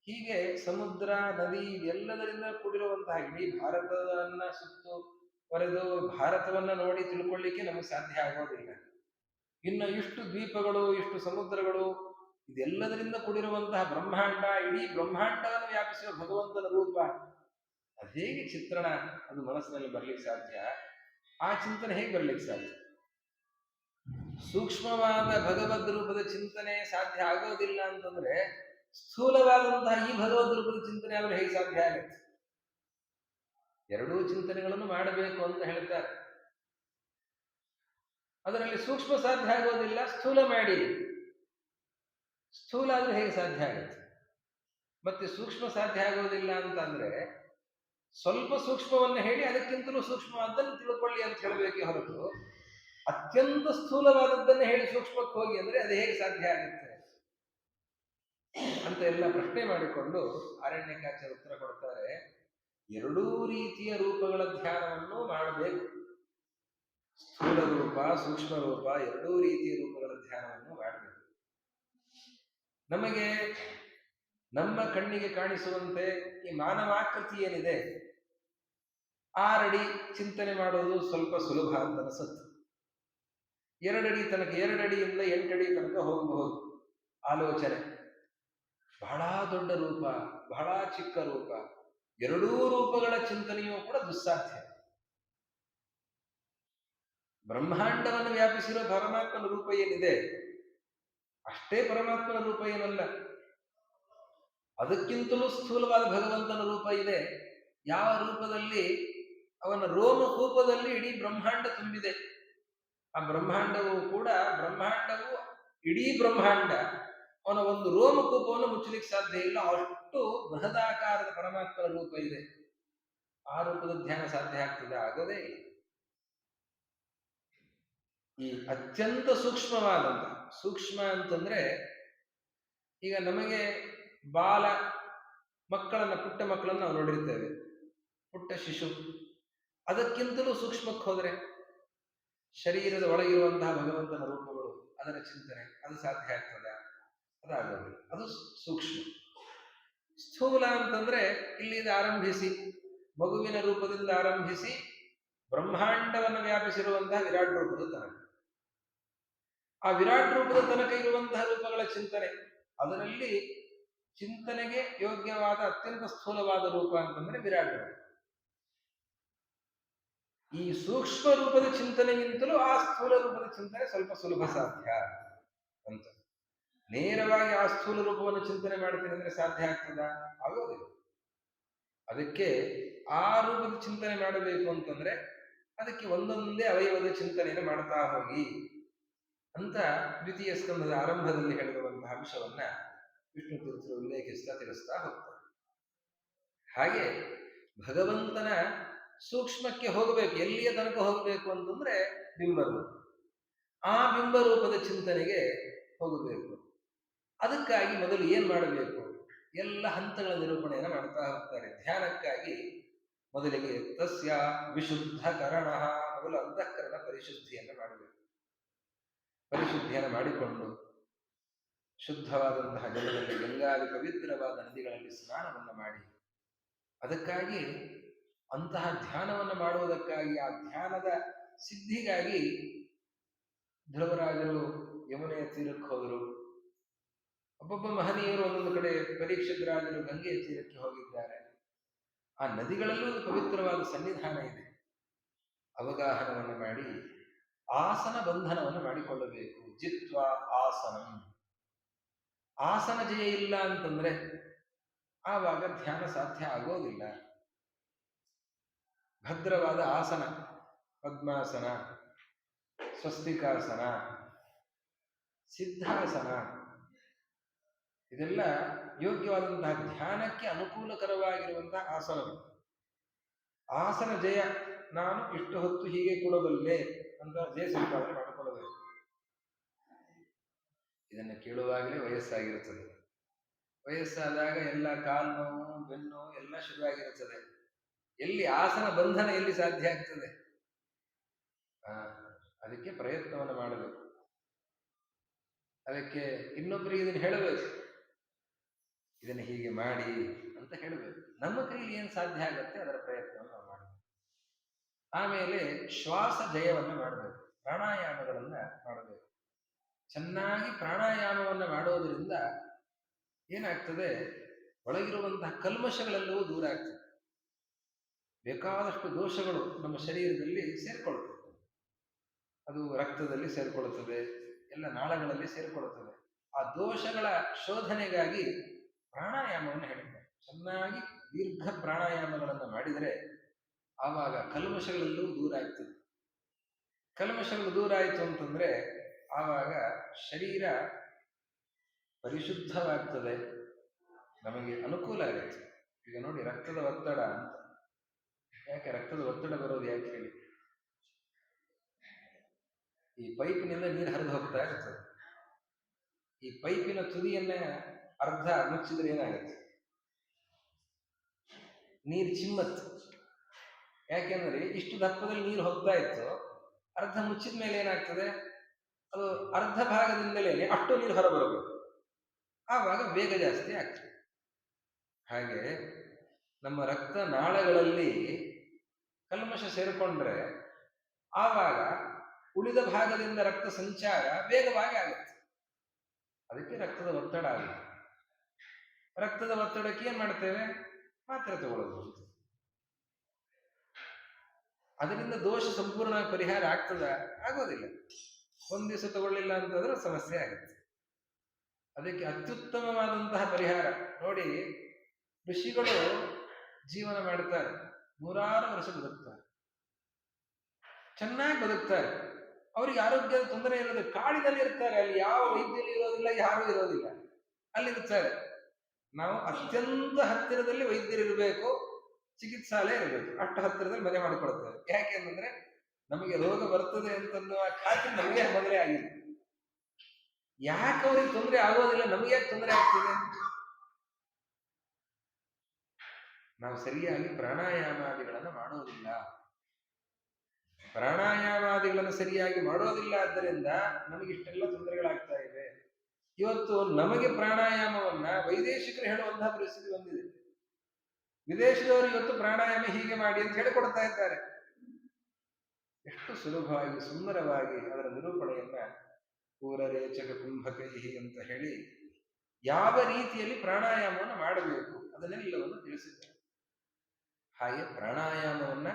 [SPEAKER 1] ಹೀಗೆ ಸಮುದ್ರ, ನದಿ ಎಲ್ಲದರಿಂದ ಕೂಡಿರುವಂತಹ ಇಡೀ ಭಾರತವನ್ನ ಸುತ್ತುವರೆದು ಭಾರತವನ್ನ ನೋಡಿ ತಿಳ್ಕೊಳ್ಳಿಕ್ಕೆ ನಮಗೆ ಸಾಧ್ಯ ಆಗೋದಿಲ್ಲ. ಇನ್ನು ಇಷ್ಟು ದ್ವೀಪಗಳು, ಇಷ್ಟು ಸಮುದ್ರಗಳು, ಇದೆಲ್ಲದರಿಂದ ಕೂಡಿರುವಂತಹ ಬ್ರಹ್ಮಾಂಡ, ಇಡೀ ಬ್ರಹ್ಮಾಂಡವನ್ನು ವ್ಯಾಪಿಸುವ ಭಗವಂತನ ರೂಪ, ಅದು ಹೇಗೆ ಚಿತ್ರಣ ಅದು ಮನಸ್ಸಿನಲ್ಲಿ ಬರ್ಲಿಕ್ಕೆ ಸಾಧ್ಯ? ಆ ಚಿಂತನೆ ಹೇಗೆ ಬರ್ಲಿಕ್ಕೆ ಸಾಧ್ಯ? ಸೂಕ್ಷ್ಮವಾದ ಭಗವದ್ ರೂಪದ ಚಿಂತನೆ ಸಾಧ್ಯ ಆಗೋದಿಲ್ಲ ಅಂತಂದ್ರೆ ಸ್ಥೂಲವಾದಂತಹ ಈ ಭಗವದ್ ರೂಪದ ಚಿಂತನೆ ಆದ್ರೆ ಹೇಗೆ ಸಾಧ್ಯ ಆಗುತ್ತೆ? ಎರಡೂ ಚಿಂತನೆಗಳನ್ನು ಮಾಡಬೇಕು ಅಂತ ಹೇಳ್ತಾರೆ. ಅದರಲ್ಲಿ ಸೂಕ್ಷ್ಮ ಸಾಧ್ಯ ಆಗೋದಿಲ್ಲ, ಸ್ಥೂಲ ಮಾಡಿ. ಸ್ಥೂಲ ಆದ್ರೆ ಹೇಗೆ ಸಾಧ್ಯ ಆಗುತ್ತೆ? ಮತ್ತೆ ಸೂಕ್ಷ್ಮ ಸಾಧ್ಯ ಆಗೋದಿಲ್ಲ ಅಂತಂದ್ರೆ ಸ್ವಲ್ಪ ಸೂಕ್ಷ್ಮವನ್ನು ಹೇಳಿ ಅದಕ್ಕಿಂತಲೂ ಸೂಕ್ಷ್ಮವಾದನ್ನು ತಿಳ್ಕೊಳ್ಳಿ ಅಂತ ಹೇಳಬೇಕೆ ಹೊರತು ಅತ್ಯಂತ ಸ್ಥೂಲವಾದದ್ದನ್ನು ಹೇಳಿ ಸೂಕ್ಷ್ಮಕ್ಕೆ ಹೋಗಿ ಅಂದ್ರೆ ಅದು ಹೇಗೆ ಸಾಧ್ಯ ಆಗುತ್ತೆ ಅಂತ ಎಲ್ಲ ಪ್ರಶ್ನೆ ಮಾಡಿಕೊಂಡು ಅರಣ್ಯಕಾಚಾರ್ಯ ಉತ್ತರ ಕೊಡ್ತಾರೆ. ಎರಡೂ ರೀತಿಯ ರೂಪಗಳ ಧ್ಯಾನವನ್ನು ಮಾಡಬೇಕು. ಸ್ಥೂಲ ರೂಪ, ಸೂಕ್ಷ್ಮ ರೂಪ, ಎರಡೂ ರೀತಿಯ ರೂಪಗಳ ಧ್ಯಾನವನ್ನು ಮಾಡಬೇಕು. ನಮಗೆ ನಮ್ಮ ಕಣ್ಣಿಗೆ ಕಾಣಿಸುವಂತೆ ಈ ಮಾನವಾಕೃತಿ ಏನಿದೆ 6 ಅಡಿ ಚಿಂತನೆ ಮಾಡೋದು ಸ್ವಲ್ಪ ಸುಲಭ ಅಂತ ಅನಿಸುತ್ತೆ. 2 ಅಡಿ ತನಕ, 2 ಅಡಿಯಿಂದ 8 ಅಡಿ ತನಕ ಹೋಗಬಹುದು ಆಲೋಚನೆ. ಬಹಳ ದೊಡ್ಡ ರೂಪ, ಬಹಳ ಚಿಕ್ಕ ರೂಪ, ಎರಡೂ ರೂಪಗಳ ಚಿಂತನೆಯೂ ಕೂಡ ದುಸ್ಸಾಧ್ಯ. ಬ್ರಹ್ಮಾಂಡವನ್ನು ವ್ಯಾಪಿಸಿರುವ ಪರಮಾತ್ಮನ ರೂಪ ಏನಿದೆ ಅಷ್ಟೇ ಪರಮಾತ್ಮನ ರೂಪ ಏನಲ್ಲ, ಅದಕ್ಕಿಂತಲೂ ಸ್ಥೂಲವಾದ ಭಗವಂತನ ರೂಪ ಇದೆ. ಯಾವ ರೂಪದಲ್ಲಿ? ಅವನ ರೋಮಕೂಪದಲ್ಲಿ ಇಡೀ ಬ್ರಹ್ಮಾಂಡ ತುಂಬಿದೆ. ಆ ಬ್ರಹ್ಮಾಂಡವೂ ಕೂಡ, ಬ್ರಹ್ಮಾಂಡವು ಇಡೀ ಬ್ರಹ್ಮಾಂಡ ಅವನ ಒಂದು ರೋಮಕೂಪವನ್ನು ಮುಚ್ಚಲಿಕ್ಕೆ ಸಾಧ್ಯ ಇಲ್ಲ, ಅಷ್ಟು ಬೃಹದಾಕಾರದ ಪರಮಾತ್ಮನ ರೂಪ ಇದೆ. ಆ ರೂಪದ ಧ್ಯಾನ ಸಾಧ್ಯ ಆಗ್ತದೆ? ಆಗೋದೇ ಇಲ್ಲ. ಈ ಅತ್ಯಂತ ಸೂಕ್ಷ್ಮವಾದಂತ, ಸೂಕ್ಷ್ಮ ಅಂತಂದ್ರೆ ಈಗ ನಮಗೆ ಬಾಲ ಮಕ್ಕಳನ್ನ, ಪುಟ್ಟ ಮಕ್ಕಳನ್ನ ನಾವು ನೋಡಿರ್ತೇವೆ, ಪುಟ್ಟ ಶಿಶು. ಅದಕ್ಕಿಂತಲೂ ಸೂಕ್ಷ್ಮಕ್ಕೆ ಹೋದ್ರೆ ಶರೀರದ ಒಳಗಿರುವಂತಹ ಭಗವಂತನ ರೂಪಗಳು, ಅದರ ಚಿಂತನೆ, ಅದು ಸಾಧ್ಯ ಆಗ್ತದ? ಅದಾಗೋದಿಲ್ಲ. ಅದು ಸೂಕ್ಷ್ಮ. ಸ್ಥೂಲ ಅಂತಂದ್ರೆ ಇಲ್ಲಿಂದ ಆರಂಭಿಸಿ, ಮಗುವಿನ ರೂಪದಿಂದ ಆರಂಭಿಸಿ ಬ್ರಹ್ಮಾಂಡವನ್ನು ವ್ಯಾಪಿಸಿರುವಂತಹ ವಿರಾಟ್ ರೂಪದ ತನಕ, ಆ ವಿರಾಟ್ ರೂಪದ ತನಕ ಇರುವಂತಹ ರೂಪಗಳ ಚಿಂತನೆ, ಅದರಲ್ಲಿ ಚಿಂತನೆಗೆ ಯೋಗ್ಯವಾದ ಅತ್ಯಂತ ಸ್ಥೂಲವಾದ ರೂಪ ಅಂತಂದ್ರೆ ವಿರಾಟ್ ರೂಪ. ಈ ಸೂಕ್ಷ್ಮ ರೂಪದ ಚಿಂತನೆಗಿಂತಲೂ ಆ ಸ್ಥೂಲ ರೂಪದ ಚಿಂತನೆ ಸ್ವಲ್ಪ ಸುಲಭ ಸಾಧ್ಯ ಅಂತ. ನೇರವಾಗಿ ಆ ಸ್ಥೂಲ ರೂಪವನ್ನು ಚಿಂತನೆ ಮಾಡ್ತೀನಿ ಅಂದ್ರೆ ಸಾಧ್ಯ ಆಗ್ತದ? ಆಗೋದಿಲ್ಲ. ಅದಕ್ಕೆ ಆ ರೂಪದ ಚಿಂತನೆ ಮಾಡಬೇಕು ಅಂತಂದ್ರೆ ಅದಕ್ಕೆ ಒಂದೊಂದೇ ಅವಯವದ ಚಿಂತನೆಯನ್ನು ಮಾಡ್ತಾ ಹೋಗಿ ಅಂತ ದ್ವಿತೀಯ ಸ್ಕಂದದ ಆರಂಭದಲ್ಲಿ ಹೇಳಿರುವಂತಹ ಅಂಶವನ್ನ ವಿಷ್ಣು ತೀರ್ಥರು ಉಲ್ಲೇಖಿಸ್ತಾ ತಿಳಿಸ್ತಾ ಹೋಗ್ತಾರೆ. ಹಾಗೆ ಭಗವಂತನ ಸೂಕ್ಷ್ಮಕ್ಕೆ ಹೋಗಬೇಕು. ಎಲ್ಲಿಯ ತನಕ ಹೋಗಬೇಕು ಅಂತಂದ್ರೆ ಬಿಂಬರೂಪ. ಆ ಬಿಂಬರೂಪದ ಚಿಂತನೆಗೆ ಹೋಗಬೇಕು. ಅದಕ್ಕಾಗಿ ಮೊದಲು ಏನ್ ಮಾಡಬೇಕು, ಎಲ್ಲ ಹಂತಗಳ ನಿರೂಪಣೆಯನ್ನು ಮಾಡ್ತಾ ಹೋಗ್ತಾರೆ. ಧ್ಯಾನಕ್ಕಾಗಿ ಮೊದಲಿಗೆ ತಸ್ಯ ವಿಶುದ್ಧ ಕರಣ, ಮೊದಲು ಅಂತಃಕರಣ ಪರಿಶುದ್ಧಿಯನ್ನು ಮಾಡಬೇಕು. ಪರಿಶುದ್ಧಿಯನ್ನು ಮಾಡಿಕೊಂಡು ಶುದ್ಧವಾದಂತಹ ಜಲದಲ್ಲಿ ಗಂಗಾದಿ ಪವಿತ್ರವಾದ ನದಿಗಳಲ್ಲಿ ಸ್ನಾನವನ್ನು ಮಾಡಿ, ಅದಕ್ಕಾಗಿ ಅಂತಹ ಧ್ಯಾನವನ್ನು ಮಾಡುವುದಕ್ಕಾಗಿ ಆ ಧ್ಯಾನದ ಸಿದ್ಧಿಗಾಗಿ ಧ್ರುವರಾಜರು ಯಮುನೆಯ ತೀರಕ್ಕೆ ಹೋದರು. ಒಬ್ಬೊಬ್ಬ ಮಹನೀಯರು ಒಂದೊಂದು ಕಡೆ ಪರೀಕ್ಷಿತರಾಜರು ಗಂಗೆಯ ತೀರಕ್ಕೆ ಹೋಗಿದ್ದಾರೆ. ಆ ನದಿಗಳಲ್ಲೂ ಪವಿತ್ರವಾದ ಸನ್ನಿಧಾನ ಇದೆ. ಅವಗಾಹನವನ್ನು ಮಾಡಿ ಆಸನ ಬಂಧನವನ್ನು ಮಾಡಿಕೊಳ್ಳಬೇಕು. ಜಿತ್ವ ಆಸನಂ, ಆಸನ ಜಯ ಇಲ್ಲ ಅಂತಂದ್ರೆ ಆವಾಗ ಧ್ಯಾನ ಸಾಧ್ಯ ಆಗೋದಿಲ್ಲ. ಭದ್ರವಾದ ಆಸನ, ಪದ್ಮಾಸನ, ಸ್ವಸ್ತಿಕಾಸನ, ಸಿದ್ಧಾಸನ, ಇದೆಲ್ಲ ಯೋಗ್ಯವಾದಂತಹ ಧ್ಯಾನಕ್ಕೆ ಅನುಕೂಲಕರವಾಗಿರುವಂತಹ ಆಸನಗಳು. ಆಸನ ಜಯ, ನಾನು ಇಷ್ಟು ಹೊತ್ತು ಹೀಗೆ ಕೊಡಬಲ್ಲೆ ಅಂತ ಜಯ ಸಂಪಾದನೆ ಮಾಡಿಕೊಳ್ಳಬೇಕು. ಇದನ್ನು ಕೇಳುವಾಗಲೇ ವಯಸ್ಸಾಗಿರುತ್ತದೆ. ವಯಸ್ಸಾದಾಗ ಎಲ್ಲ ಕಾಲು ನೋವು, ಬೆನ್ನು ಎಲ್ಲ ಶುರುವಾಗಿರುತ್ತದೆ. ಎಲ್ಲಿ ಆಸನ ಬಂಧನ ಎಲ್ಲಿ ಸಾಧ್ಯ ಆಗ್ತದೆ? ಅದಕ್ಕೆ ಪ್ರಯತ್ನವನ್ನು ಮಾಡಬೇಕು. ಅದಕ್ಕೆ ಇನ್ನೊಬ್ಬರಿಗೆ ಇದನ್ನು ಹೇಳಬೇಕು, ಇದನ್ನು ಹೀಗೆ ಮಾಡಿ ಅಂತ ಹೇಳಬೇಕು. ನಮ್ಮ ಕೈಲಿ ಏನು ಸಾಧ್ಯ ಆಗುತ್ತೆ ಅದರ ಪ್ರಯತ್ನವನ್ನು ನಾವು ಮಾಡಬೇಕು. ಆಮೇಲೆ ಶ್ವಾಸ ಜಯವನ್ನು ಮಾಡಬೇಕು, ಪ್ರಾಣಾಯಾಮಗಳನ್ನ ಮಾಡಬೇಕು. ಚೆನ್ನಾಗಿ ಪ್ರಾಣಾಯಾಮವನ್ನು ಮಾಡೋದರಿಂದ ಏನಾಗ್ತದೆ, ಒಳಗಿರುವಂತಹ ಕಲ್ಮಶಗಳೆಲ್ಲವೂ ದೂರ ಆಗ್ತದೆ. ಬೇಕಾದಷ್ಟು ದೋಷಗಳು ನಮ್ಮ ಶರೀರದಲ್ಲಿ ಸೇರ್ಕೊಳ್ತದೆ. ಅದು ರಕ್ತದಲ್ಲಿ ಸೇರ್ಕೊಳ್ಳುತ್ತದೆ, ಎಲ್ಲ ನಾಳಗಳಲ್ಲಿ ಸೇರ್ಕೊಳ್ಳುತ್ತದೆ. ಆ ದೋಷಗಳ ಶೋಧನೆಗಾಗಿ ಪ್ರಾಣಾಯಾಮವನ್ನು ಹೇಳಿದ್ದಾರೆ. ಚೆನ್ನಾಗಿ ದೀರ್ಘ ಪ್ರಾಣಾಯಾಮಗಳನ್ನು ಮಾಡಿದರೆ ಆವಾಗ ಕಲ್ಮಶಗಳೆಲ್ಲವೂ ದೂರ ಆಗ್ತದೆ. ಕಲ್ಮಶಗಳು ದೂರ ಆಯಿತು ಅಂತಂದ್ರೆ ಆವಾಗ ಶರೀರ ಪರಿಶುದ್ಧವಾಗ್ತದೆ, ನಮಗೆ ಅನುಕೂಲ ಆಗುತ್ತೆ. ಈಗ ನೋಡಿ, ರಕ್ತದ ಒತ್ತಡ ಅಂತ, ಯಾಕೆ ರಕ್ತದ ಒತ್ತಡ ಬರೋದು ಯಾಕೆ ಹೇಳಿ? ಈ ಪೈಪಿನಿಂದ ನೀರು ಹರಿದು ಹೋಗ್ತಾ ಇರ್ತದೆ. ಈ ಪೈಪಿನ ತುದಿಯನ್ನ ಅರ್ಧ ಮುಚ್ಚಿದ್ರೆ ಏನಾಗುತ್ತೆ? ನೀರು ಚಿಮ್ಮತ್ತು. ಯಾಕೆಂದ್ರೆ ಇಷ್ಟು ದಪ್ಪದಲ್ಲಿ ನೀರು ಹೋಗ್ತಾ ಇತ್ತು, ಅರ್ಧ ಮುಚ್ಚಿದ ಮೇಲೆ ಏನಾಗ್ತದೆ, ಅದು ಅರ್ಧ ಭಾಗದಿಂದಲೇ ಅಷ್ಟು ನೀರು ಹೊರಬರಬೇಕು. ಆವಾಗ ವೇಗ ಜಾಸ್ತಿ ಆಗ್ತದೆ. ಹಾಗೆ ನಮ್ಮ ರಕ್ತ ನಾಳಗಳಲ್ಲಿ ಕಲ್ಮಶ ಸೇರಿಕೊಂಡ್ರೆ ಆವಾಗ ಉಳಿದ ಭಾಗದಿಂದ ರಕ್ತ ಸಂಚಾರ ವೇಗವಾಗಿ ಆಗುತ್ತೆ. ಅದಕ್ಕೆ ರಕ್ತದ ಒತ್ತಡ ಆಗುತ್ತೆ. ರಕ್ತದ ಒತ್ತಡಕ್ಕೆ ಏನ್ ಮಾಡ್ತೇವೆ? ಮಾತ್ರೆ ತಗೊಳ್ಳೋದು. ಅದರಿಂದ ದೋಷ ಸಂಪೂರ್ಣ ಪರಿಹಾರ ಆಗ್ತದ? ಆಗೋದಿಲ್ಲ. ಒಂದ್ ದಿವಸ ತಗೊಳ್ಳಿಲ್ಲ ಅಂತಂದ್ರೆ ಸಮಸ್ಯೆ ಆಗುತ್ತೆ. ಅದಕ್ಕೆ ಅತ್ಯುತ್ತಮವಾದಂತಹ ಪರಿಹಾರ ನೋಡಿ, ಋಷಿಗಳು ಜೀವನ ಮಾಡ್ತಾರೆ, 100 ವರ್ಷ ಬದುಕ್ತಾರೆ, ಚೆನ್ನಾಗಿ ಬದುಕ್ತಾರೆ. ಅವ್ರಿಗೆ ಆರೋಗ್ಯದ ತೊಂದರೆ ಇರೋದು. ಕಾಡಿನಲ್ಲಿ ಇರ್ತಾರೆ, ಅಲ್ಲಿ ಯಾವ ವೈದ್ಯರು ಇರೋದಿಲ್ಲ, ಯಾರೂ ಇರೋದಿಲ್ಲ, ಅಲ್ಲಿರ್ತಾರೆ. ನಾವು ಅತ್ಯಂತ ಹತ್ತಿರದಲ್ಲಿ ವೈದ್ಯರಿರಬೇಕು, ಚಿಕಿತ್ಸಾಲಯ ಇರಬೇಕು, ಅಷ್ಟು ಹತ್ತಿರದಲ್ಲಿ ಮನೆ ಮಾಡಿಕೊಳ್ತೇವೆ. ಯಾಕೆಂದ್ರೆ ನಮಗೆ ರೋಗ ಬರ್ತದೆ ಅಂತನ್ನುವ ಖಾತ್ರಿ ನಮಗೆ ಮೊದಲೇ ಆಗಿದೆ. ಯಾಕೆ ಅವ್ರಿಗೆ ತೊಂದರೆ ಆಗೋದಿಲ್ಲ, ನಮಗೆ ಯಾಕೆ ತೊಂದರೆ ಆಗ್ತಿದೆ? ನಾವು ಸರಿಯಾಗಿ ಪ್ರಾಣಾಯಾಮಾದಿಗಳನ್ನು ಮಾಡೋದಿಲ್ಲ. ಪ್ರಾಣಾಯಾಮಾದಿಗಳನ್ನು ಸರಿಯಾಗಿ ಮಾಡೋದಿಲ್ಲ, ಆದ್ದರಿಂದ ನಮಗಿಷ್ಟೆಲ್ಲ ತೊಂದರೆಗಳಾಗ್ತಾ ಇವೆ. ಇವತ್ತು ನಮಗೆ ಪ್ರಾಣಾಯಾಮವನ್ನ ವೈದೇಶಿಕರು ಹೇಳುವಂತಹ ಪರಿಸ್ಥಿತಿ ಬಂದಿದೆ. ವಿದೇಶದವರು ಇವತ್ತು ಪ್ರಾಣಾಯಾಮ ಹೀಗೆ ಮಾಡಿ ಅಂತ ಹೇಳಿಕೊಡ್ತಾ ಇದ್ದಾರೆ. ಎಷ್ಟು ಸುಲಭವಾಗಿ ಸುಂದರವಾಗಿ ಅದರ ನಿರೂಪಣೆಯನ್ನ ಪೂರರೇಚಕ ಕುಂಭಕೈಹಿ ಅಂತ ಹೇಳಿ ಯಾವ ರೀತಿಯಲ್ಲಿ ಪ್ರಾಣಾಯಾಮವನ್ನು ಮಾಡಬೇಕು ಅದನ್ನೆಲ್ಲವನ್ನು ತಿಳಿಸಿದ್ದಾರೆ. ಹಾಗೆ ಪ್ರಾಣಾಯಾಮವನ್ನ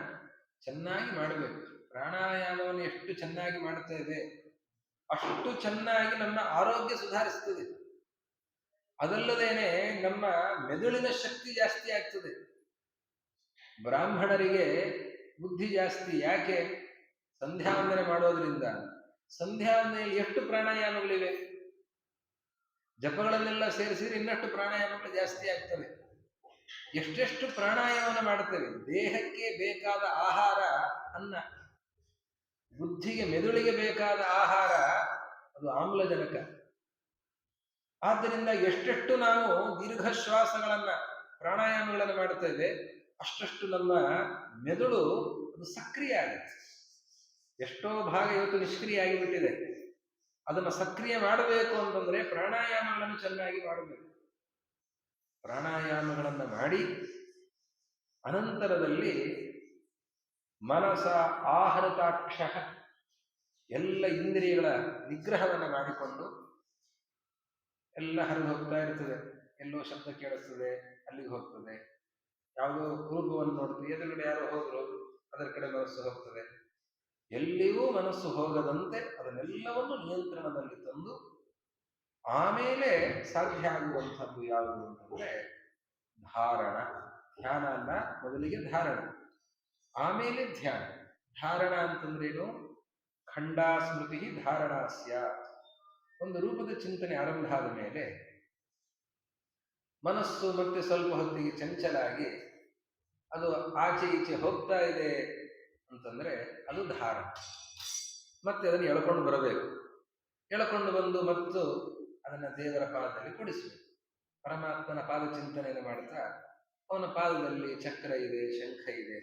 [SPEAKER 1] ಚೆನ್ನಾಗಿ ಮಾಡಬೇಕು. ಪ್ರಾಣಾಯಾಮವನ್ನು ಎಷ್ಟು ಚೆನ್ನಾಗಿ ಮಾಡುತ್ತೇವೆ ಅಷ್ಟು ಚೆನ್ನಾಗಿ ನಮ್ಮ ಆರೋಗ್ಯ ಸುಧಾರಿಸ್ತದೆ. ಅದಲ್ಲದೇನೆ ನಮ್ಮ ಮೆದುಳಿನ ಶಕ್ತಿ ಜಾಸ್ತಿ ಆಗ್ತದೆ. ಬ್ರಾಹ್ಮಣರಿಗೆ ಬುದ್ಧಿ ಜಾಸ್ತಿ. ಯಾಕೆ? ಸಂಧ್ಯಾವಂದನೆ ಮಾಡೋದ್ರಿಂದ. ಸಂಧ್ಯಾವಂದನೆಯಲ್ಲಿ ಎಷ್ಟು ಪ್ರಾಣಾಯಾಮಗಳಿವೆ, ಜಪಗಳನ್ನೆಲ್ಲ ಸೇರಿಸಿದ್ರೆ ಇನ್ನಷ್ಟು ಪ್ರಾಣಾಯಾಮಗಳು ಜಾಸ್ತಿ ಆಗ್ತವೆ. ಎಷ್ಟೆಷ್ಟು ಪ್ರಾಣಾಯಾಮನ ಮಾಡುತ್ತೇವೆ. ದೇಹಕ್ಕೆ ಬೇಕಾದ ಆಹಾರ ಅನ್ನ, ಬುದ್ಧಿಗೆ ಮೆದುಳಿಗೆ ಬೇಕಾದ ಆಹಾರ ಅದು ಆಮ್ಲಜನಕ. ಆದ್ದರಿಂದ ಎಷ್ಟೆಷ್ಟು ನಾವು ದೀರ್ಘ ಶ್ವಾಸಗಳನ್ನ ಪ್ರಾಣಾಯಾಮಗಳನ್ನು ಮಾಡುತ್ತೇವೆ ಅಷ್ಟಷ್ಟು ನಮ್ಮ ಮೆದುಳು ಅದು ಸಕ್ರಿಯ ಆಗುತ್ತೆ. ಎಷ್ಟೋ ಭಾಗ ಇವತ್ತು ನಿಷ್ಕ್ರಿಯ ಆಗಿಬಿಟ್ಟಿದೆ. ಅದನ್ನು ಸಕ್ರಿಯ ಮಾಡಬೇಕು ಅಂತಂದ್ರೆ ಪ್ರಾಣಾಯಾಮಗಳನ್ನು ಚೆನ್ನಾಗಿ ಮಾಡಬೇಕು. ಪ್ರಾಣಾಯಾಮಗಳನ್ನು ಮಾಡಿ ಅನಂತರದಲ್ಲಿ ಮನಸ ಆಹೃತಾಕ್ಷ ಎಲ್ಲ ಇಂದ್ರಿಯಗಳ ನಿಗ್ರಹವನ್ನು ಮಾಡಿಕೊಂಡು ಎಲ್ಲ ಹರಿದು ಹೋಗ್ತಾ ಇರ್ತದೆ. ಎಲ್ಲೋ ಶಬ್ದ ಕೇಳಿಸ್ತದೆ, ಅಲ್ಲಿಗೆ ಹೋಗ್ತದೆ. ಯಾವುದೋ ರೂಪವನ್ನು ನೋಡ್ತೀವಿ, ಎದುರುಗಡೆ ಯಾರೋ ಹೋದ್ರು, ಅದರ ಕಡೆ ಮನಸ್ಸು ಹೋಗ್ತದೆ. ಎಲ್ಲಿಯೂ ಮನಸ್ಸು ಹೋಗದಂತೆ ಅದನ್ನೆಲ್ಲವನ್ನು ನಿಯಂತ್ರಣದಲ್ಲಿ ತಂದು ಆಮೇಲೆ ಸಾಧ್ಯ ಆಗುವಂಥದ್ದು ಯಾವುದು ಅಂತಂದ್ರೆ ಧಾರಣ. ಧ್ಯಾನ ಅಲ್ಲ, ಮೊದಲಿಗೆ ಧಾರಣ, ಆಮೇಲೆ ಧ್ಯಾನ. ಧಾರಣ ಅಂತಂದ್ರೇನು? ಖಂಡಾ ಸ್ಮೃತಿ ಧಾರಣಾಸ್ಯ. ಒಂದು ರೂಪದ ಚಿಂತನೆ ಆರಂಭ ಆದ ಮೇಲೆ ಮನಸ್ಸು ಮತ್ತೆ ಸ್ವಲ್ಪ ಹೊತ್ತಿಗೆ ಚಂಚಲಾಗಿ ಅದು ಆಚೆ ಈಚೆ ಹೋಗ್ತಾ ಇದೆ ಅಂತಂದ್ರೆ ಅದು ಧಾರಣ. ಮತ್ತೆ ಅದನ್ನು ಎಳ್ಕೊಂಡು ಬರಬೇಕು. ಎಳ್ಕೊಂಡು ಬಂದು ಮತ್ತು ಅದನ್ನ ದೇವರ ಪಾದದಲ್ಲಿ ಕೊಡಿಸಬೇಕು. ಪರಮಾತ್ಮನ ಪಾದ ಚಿಂತನೆಯನ್ನು ಮಾಡ್ತಾ ಅವನ ಪಾದದಲ್ಲಿ ಚಕ್ರ ಇದೆ, ಶಂಖ ಇದೆ,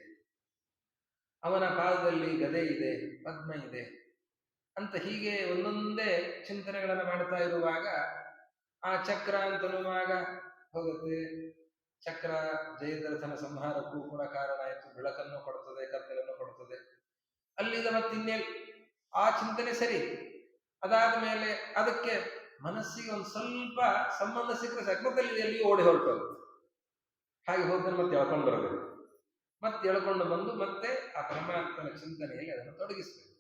[SPEAKER 1] ಅವನ ಪಾದದಲ್ಲಿ ಗದೆ ಇದೆ, ಪದ್ಮ ಇದೆ ಅಂತ ಹೀಗೆ ಒಂದೊಂದೇ ಚಿಂತನೆಗಳನ್ನು ಮಾಡ್ತಾ ಇರುವಾಗ ಆ ಚಕ್ರ ಅಂತನ್ನುವಾಗ ಹೋಗುತ್ತೆ. ಚಕ್ರ ಜಯದ್ರಥನ ಸಂಹಾರಕ್ಕೂ ಕೂಡ ಕಾರಣ ಆಯಿತು. ಬೆಳಕನ್ನು ಕೊಡ್ತದೆ, ಕತ್ತಲನ್ನು ಕೊಡ್ತದೆ. ಅಲ್ಲಿಂದ ಮತ್ತಿನ್ನೇ ಆ ಚಿಂತನೆ ಸರಿ. ಅದಾದ ಮೇಲೆ ಅದಕ್ಕೆ ಮನಸ್ಸಿಗೆ ಒಂದು ಸ್ವಲ್ಪ ಸಂಬಂಧ ಸಿಕ್ಕರೆ ಸಕ್ಮದಲ್ಲಿ ಎಲ್ಲಿ ಓಡಿ ಹೊರಟೋದು. ಹಾಗೆ ಹೋದ್ಮೇಲೆ ಮತ್ತೆ ಎಳ್ಕೊಂಡು ಬರಬೇಕು. ಮತ್ತೆ ಎಳ್ಕೊಂಡು ಬಂದು ಮತ್ತೆ ಆ ಪರಮಾತ್ಮನ ಚಿಂತನೆಯಲ್ಲಿ ಅದನ್ನು ತೊಡಗಿಸ್ಬೇಕು.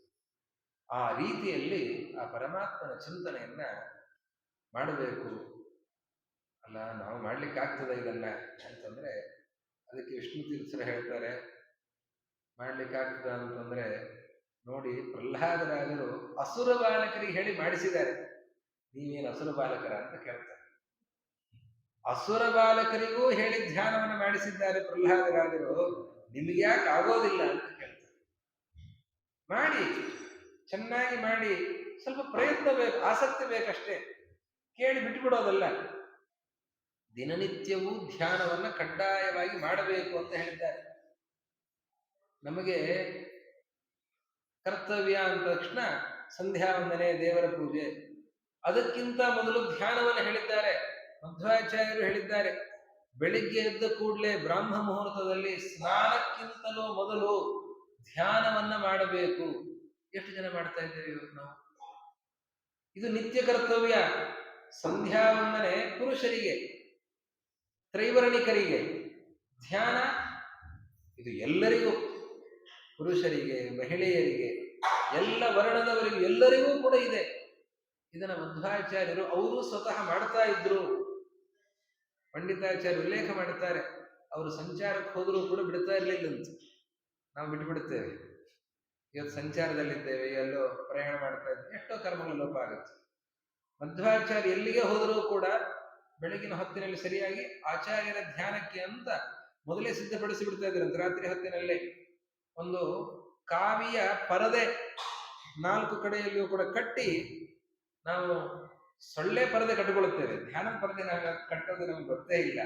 [SPEAKER 1] ಆ ರೀತಿಯಲ್ಲಿ ಆ ಪರಮಾತ್ಮನ ಚಿಂತನೆಯನ್ನ ಮಾಡಬೇಕು. ಅಲ್ಲ, ನಾವು ಮಾಡ್ಲಿಕ್ಕೆ ಆಗ್ತದೆ ಇದನ್ನ ಅಂತಂದ್ರೆ ಅದಕ್ಕೆ ವಿಷ್ಣು ತೀರ್ಥರು ಹೇಳ್ತಾರೆ, ಮಾಡ್ಲಿಕ್ಕೆ ಆಗ್ತದ ಅಂತಂದ್ರೆ ನೋಡಿ, ಪ್ರಹ್ಲಾದರಾಜರು ಅಸುರ ಬಾಲಕರಿಗೆ ಹೇಳಿ ಮಾಡಿಸಿದ್ದಾರೆ. ನೀವೇನು ಅಸುರ ಬಾಲಕರ ಅಂತ ಕೇಳ್ತಾರೆ. ಅಸುರ ಬಾಲಕರಿಗೂ ಹೇಳಿ ಧ್ಯಾನವನ್ನು ಮಾಡಿಸಿದ್ದಾರೆ ಪ್ರಹ್ಲಾದರಾಜರು. ನಿಮ್ಗೆ ಯಾಕೆ ಆಗೋದಿಲ್ಲ ಅಂತ ಕೇಳ್ತಾರೆ. ಮಾಡಿ, ಚೆನ್ನಾಗಿ ಮಾಡಿ. ಸ್ವಲ್ಪ ಪ್ರಯತ್ನ ಬೇಕು, ಆಸಕ್ತಿ ಬೇಕಷ್ಟೇ. ಕೇಳಿ ಬಿಟ್ಟುಬಿಡೋದಲ್ಲ. ದಿನನಿತ್ಯವೂ ಧ್ಯಾನವನ್ನ ಕಡ್ಡಾಯವಾಗಿ ಮಾಡಬೇಕು ಅಂತ ಹೇಳಿದ್ದಾರೆ. ನಮಗೆ ಕರ್ತವ್ಯ ಅಂದ ತಕ್ಷಣ ಸಂಧ್ಯಾ ವಂದನೆ, ದೇವರ ಪೂಜೆ, ಅದಕ್ಕಿಂತ ಮೊದಲು ಧ್ಯಾನವನ್ನು ಹೇಳಿದ್ದಾರೆ. ಮಧ್ವಾಚಾರ್ಯರು ಹೇಳಿದ್ದಾರೆ, ಬೆಳಿಗ್ಗೆ ಎದ್ದ ಕೂಡಲೇ ಬ್ರಾಹ್ಮ ಮುಹೂರ್ತದಲ್ಲಿ ಸ್ನಾನಕ್ಕಿಂತಲೂ ಮೊದಲು ಧ್ಯಾನವನ್ನ ಮಾಡಬೇಕು. ಎಷ್ಟು ಜನ ಮಾಡ್ತಾ ಇದ್ದೇವೆ ಇವತ್ತು ನಾವು? ಇದು ನಿತ್ಯ ಕರ್ತವ್ಯ. ಸಂಧ್ಯಾ ವಂದನೆ ಪುರುಷರಿಗೆ, ತ್ರೈವರ್ಣಿಕರಿಗೆ. ಧ್ಯಾನ ಇದು ಎಲ್ಲರಿಗೂ, ಪುರುಷರಿಗೆ, ಮಹಿಳೆಯರಿಗೆ, ಎಲ್ಲ ವರ್ಣದವರಿಗೂ, ಎಲ್ಲರಿಗೂ ಕೂಡ ಇದೆ. ಇದನ್ನ ಮಧ್ವಾಚಾರ್ಯರು ಅವರು ಸ್ವತಃ ಮಾಡ್ತಾ ಇದ್ರು. ಪಂಡಿತಾಚಾರ್ಯ ಉಲ್ಲೇಖ ಮಾಡುತ್ತಾರೆ, ಅವರು ಸಂಚಾರಕ್ಕೆ ಹೋದರೂ ಕೂಡ ಬಿಡ್ತಾ ಇರಲಿಲ್ಲಂತ. ನಾವು ಬಿಟ್ಟುಬಿಡುತ್ತೇವೆ. ಇವತ್ತು ಸಂಚಾರದಲ್ಲಿದ್ದೇವೆ, ಎಲ್ಲೋ ಪ್ರಯಾಣ ಮಾಡ್ತಾ ಇದ್ದೇವೆ, ಎಷ್ಟೋ ಕರ್ಮಗಳು ಲೋಪ ಆಗುತ್ತೆ. ಮಧ್ವಾಚಾರ್ಯ ಎಲ್ಲಿಗೆ ಹೋದರೂ ಕೂಡ ಬೆಳಗಿನ ಹೊತ್ತಿನಲ್ಲಿ ಸರಿಯಾಗಿ ಆಚಾರ್ಯರ ಧ್ಯಾನಕ್ಕೆ ಅಂತ ಮೊದಲೇ ಸಿದ್ಧಪಡಿಸಿ ಬಿಡ್ತಾ ಇದ್ರಂತೆ. ರಾತ್ರಿ ಹೊತ್ತಿನಲ್ಲೇ ಒಂದು ಕಾವಿಯ ಪರದೆ 4 ಕಡೆಯಲ್ಲಿಯೂ ಕೂಡ ಕಟ್ಟಿ, ನಾವು ಸೊಳ್ಳೆ ಪರದೆ ಕಟ್ಟಿಕೊಳ್ಳುತ್ತೇವೆ, ಧ್ಯಾನದ ಪರದೆ ನಾವು ಕಟ್ಟೋದು ನಮ್ಗೆ ಗೊತ್ತೇ ಇಲ್ಲ.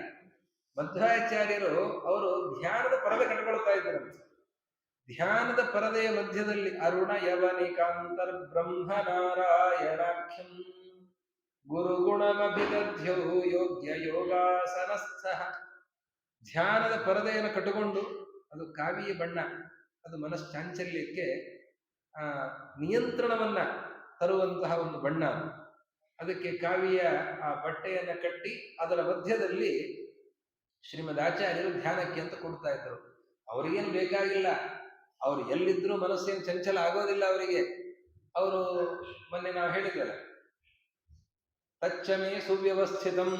[SPEAKER 1] ಮಧ್ವಾಚಾರ್ಯರು ಅವರು ಧ್ಯಾನದ ಪರದೆ ಕಟ್ಟಿಕೊಳ್ತಾ ಇದ್ದಾರಂತೆ. ಧ್ಯಾನದ ಪರದೆಯ ಮಧ್ಯದಲ್ಲಿ ಅರುಣ ಯವನಿಕಾಂತರ್ ಬ್ರಹ್ಮ ನಾರಾಯಣಾಖ್ಯಂ ಗುರುಗುಣಮಭಿದಧ್ಯೋ ಯೋಗ್ಯ ಯೋಗಾಸನಸ್ಥ. ಧ್ಯಾನದ ಪರದೆಯನ್ನು ಕಟ್ಟಿಕೊಂಡು, ಅದು ಕಾವಿಯ ಬಣ್ಣ, ಅದು ಮನಶ್ಚಾಂಚಲ್ಯಕ್ಕೆ ನಿಯಂತ್ರಣವನ್ನ ತರುವಂತಹ ಒಂದು ಬಣ್ಣ. ಅದಕ್ಕೆ ಕಾವಿಯ ಆ ಬಟ್ಟೆಯನ್ನ ಕಟ್ಟಿ ಅದರ ಮಧ್ಯದಲ್ಲಿ ಶ್ರೀಮದ್ ಆಚಾರ್ಯರು ಧ್ಯಾನಕ್ಕೆ ಅಂತ ಕೊಡ್ತಾ ಇದ್ರು. ಅವರಿಗೇನು ಬೇಕಾಗಿಲ್ಲ, ಅವ್ರು ಎಲ್ಲಿದ್ರು ಮನಸ್ಸೇನು ಚಂಚಲ ಆಗೋದಿಲ್ಲ ಅವರಿಗೆ. ಅವರು ಮೊನ್ನೆ ನಾವು ಹೇಳಿದ್ವಲ್ಲ, ತಚ್ಚಮೇ ಸುವ್ಯವಸ್ಥಿತಂ,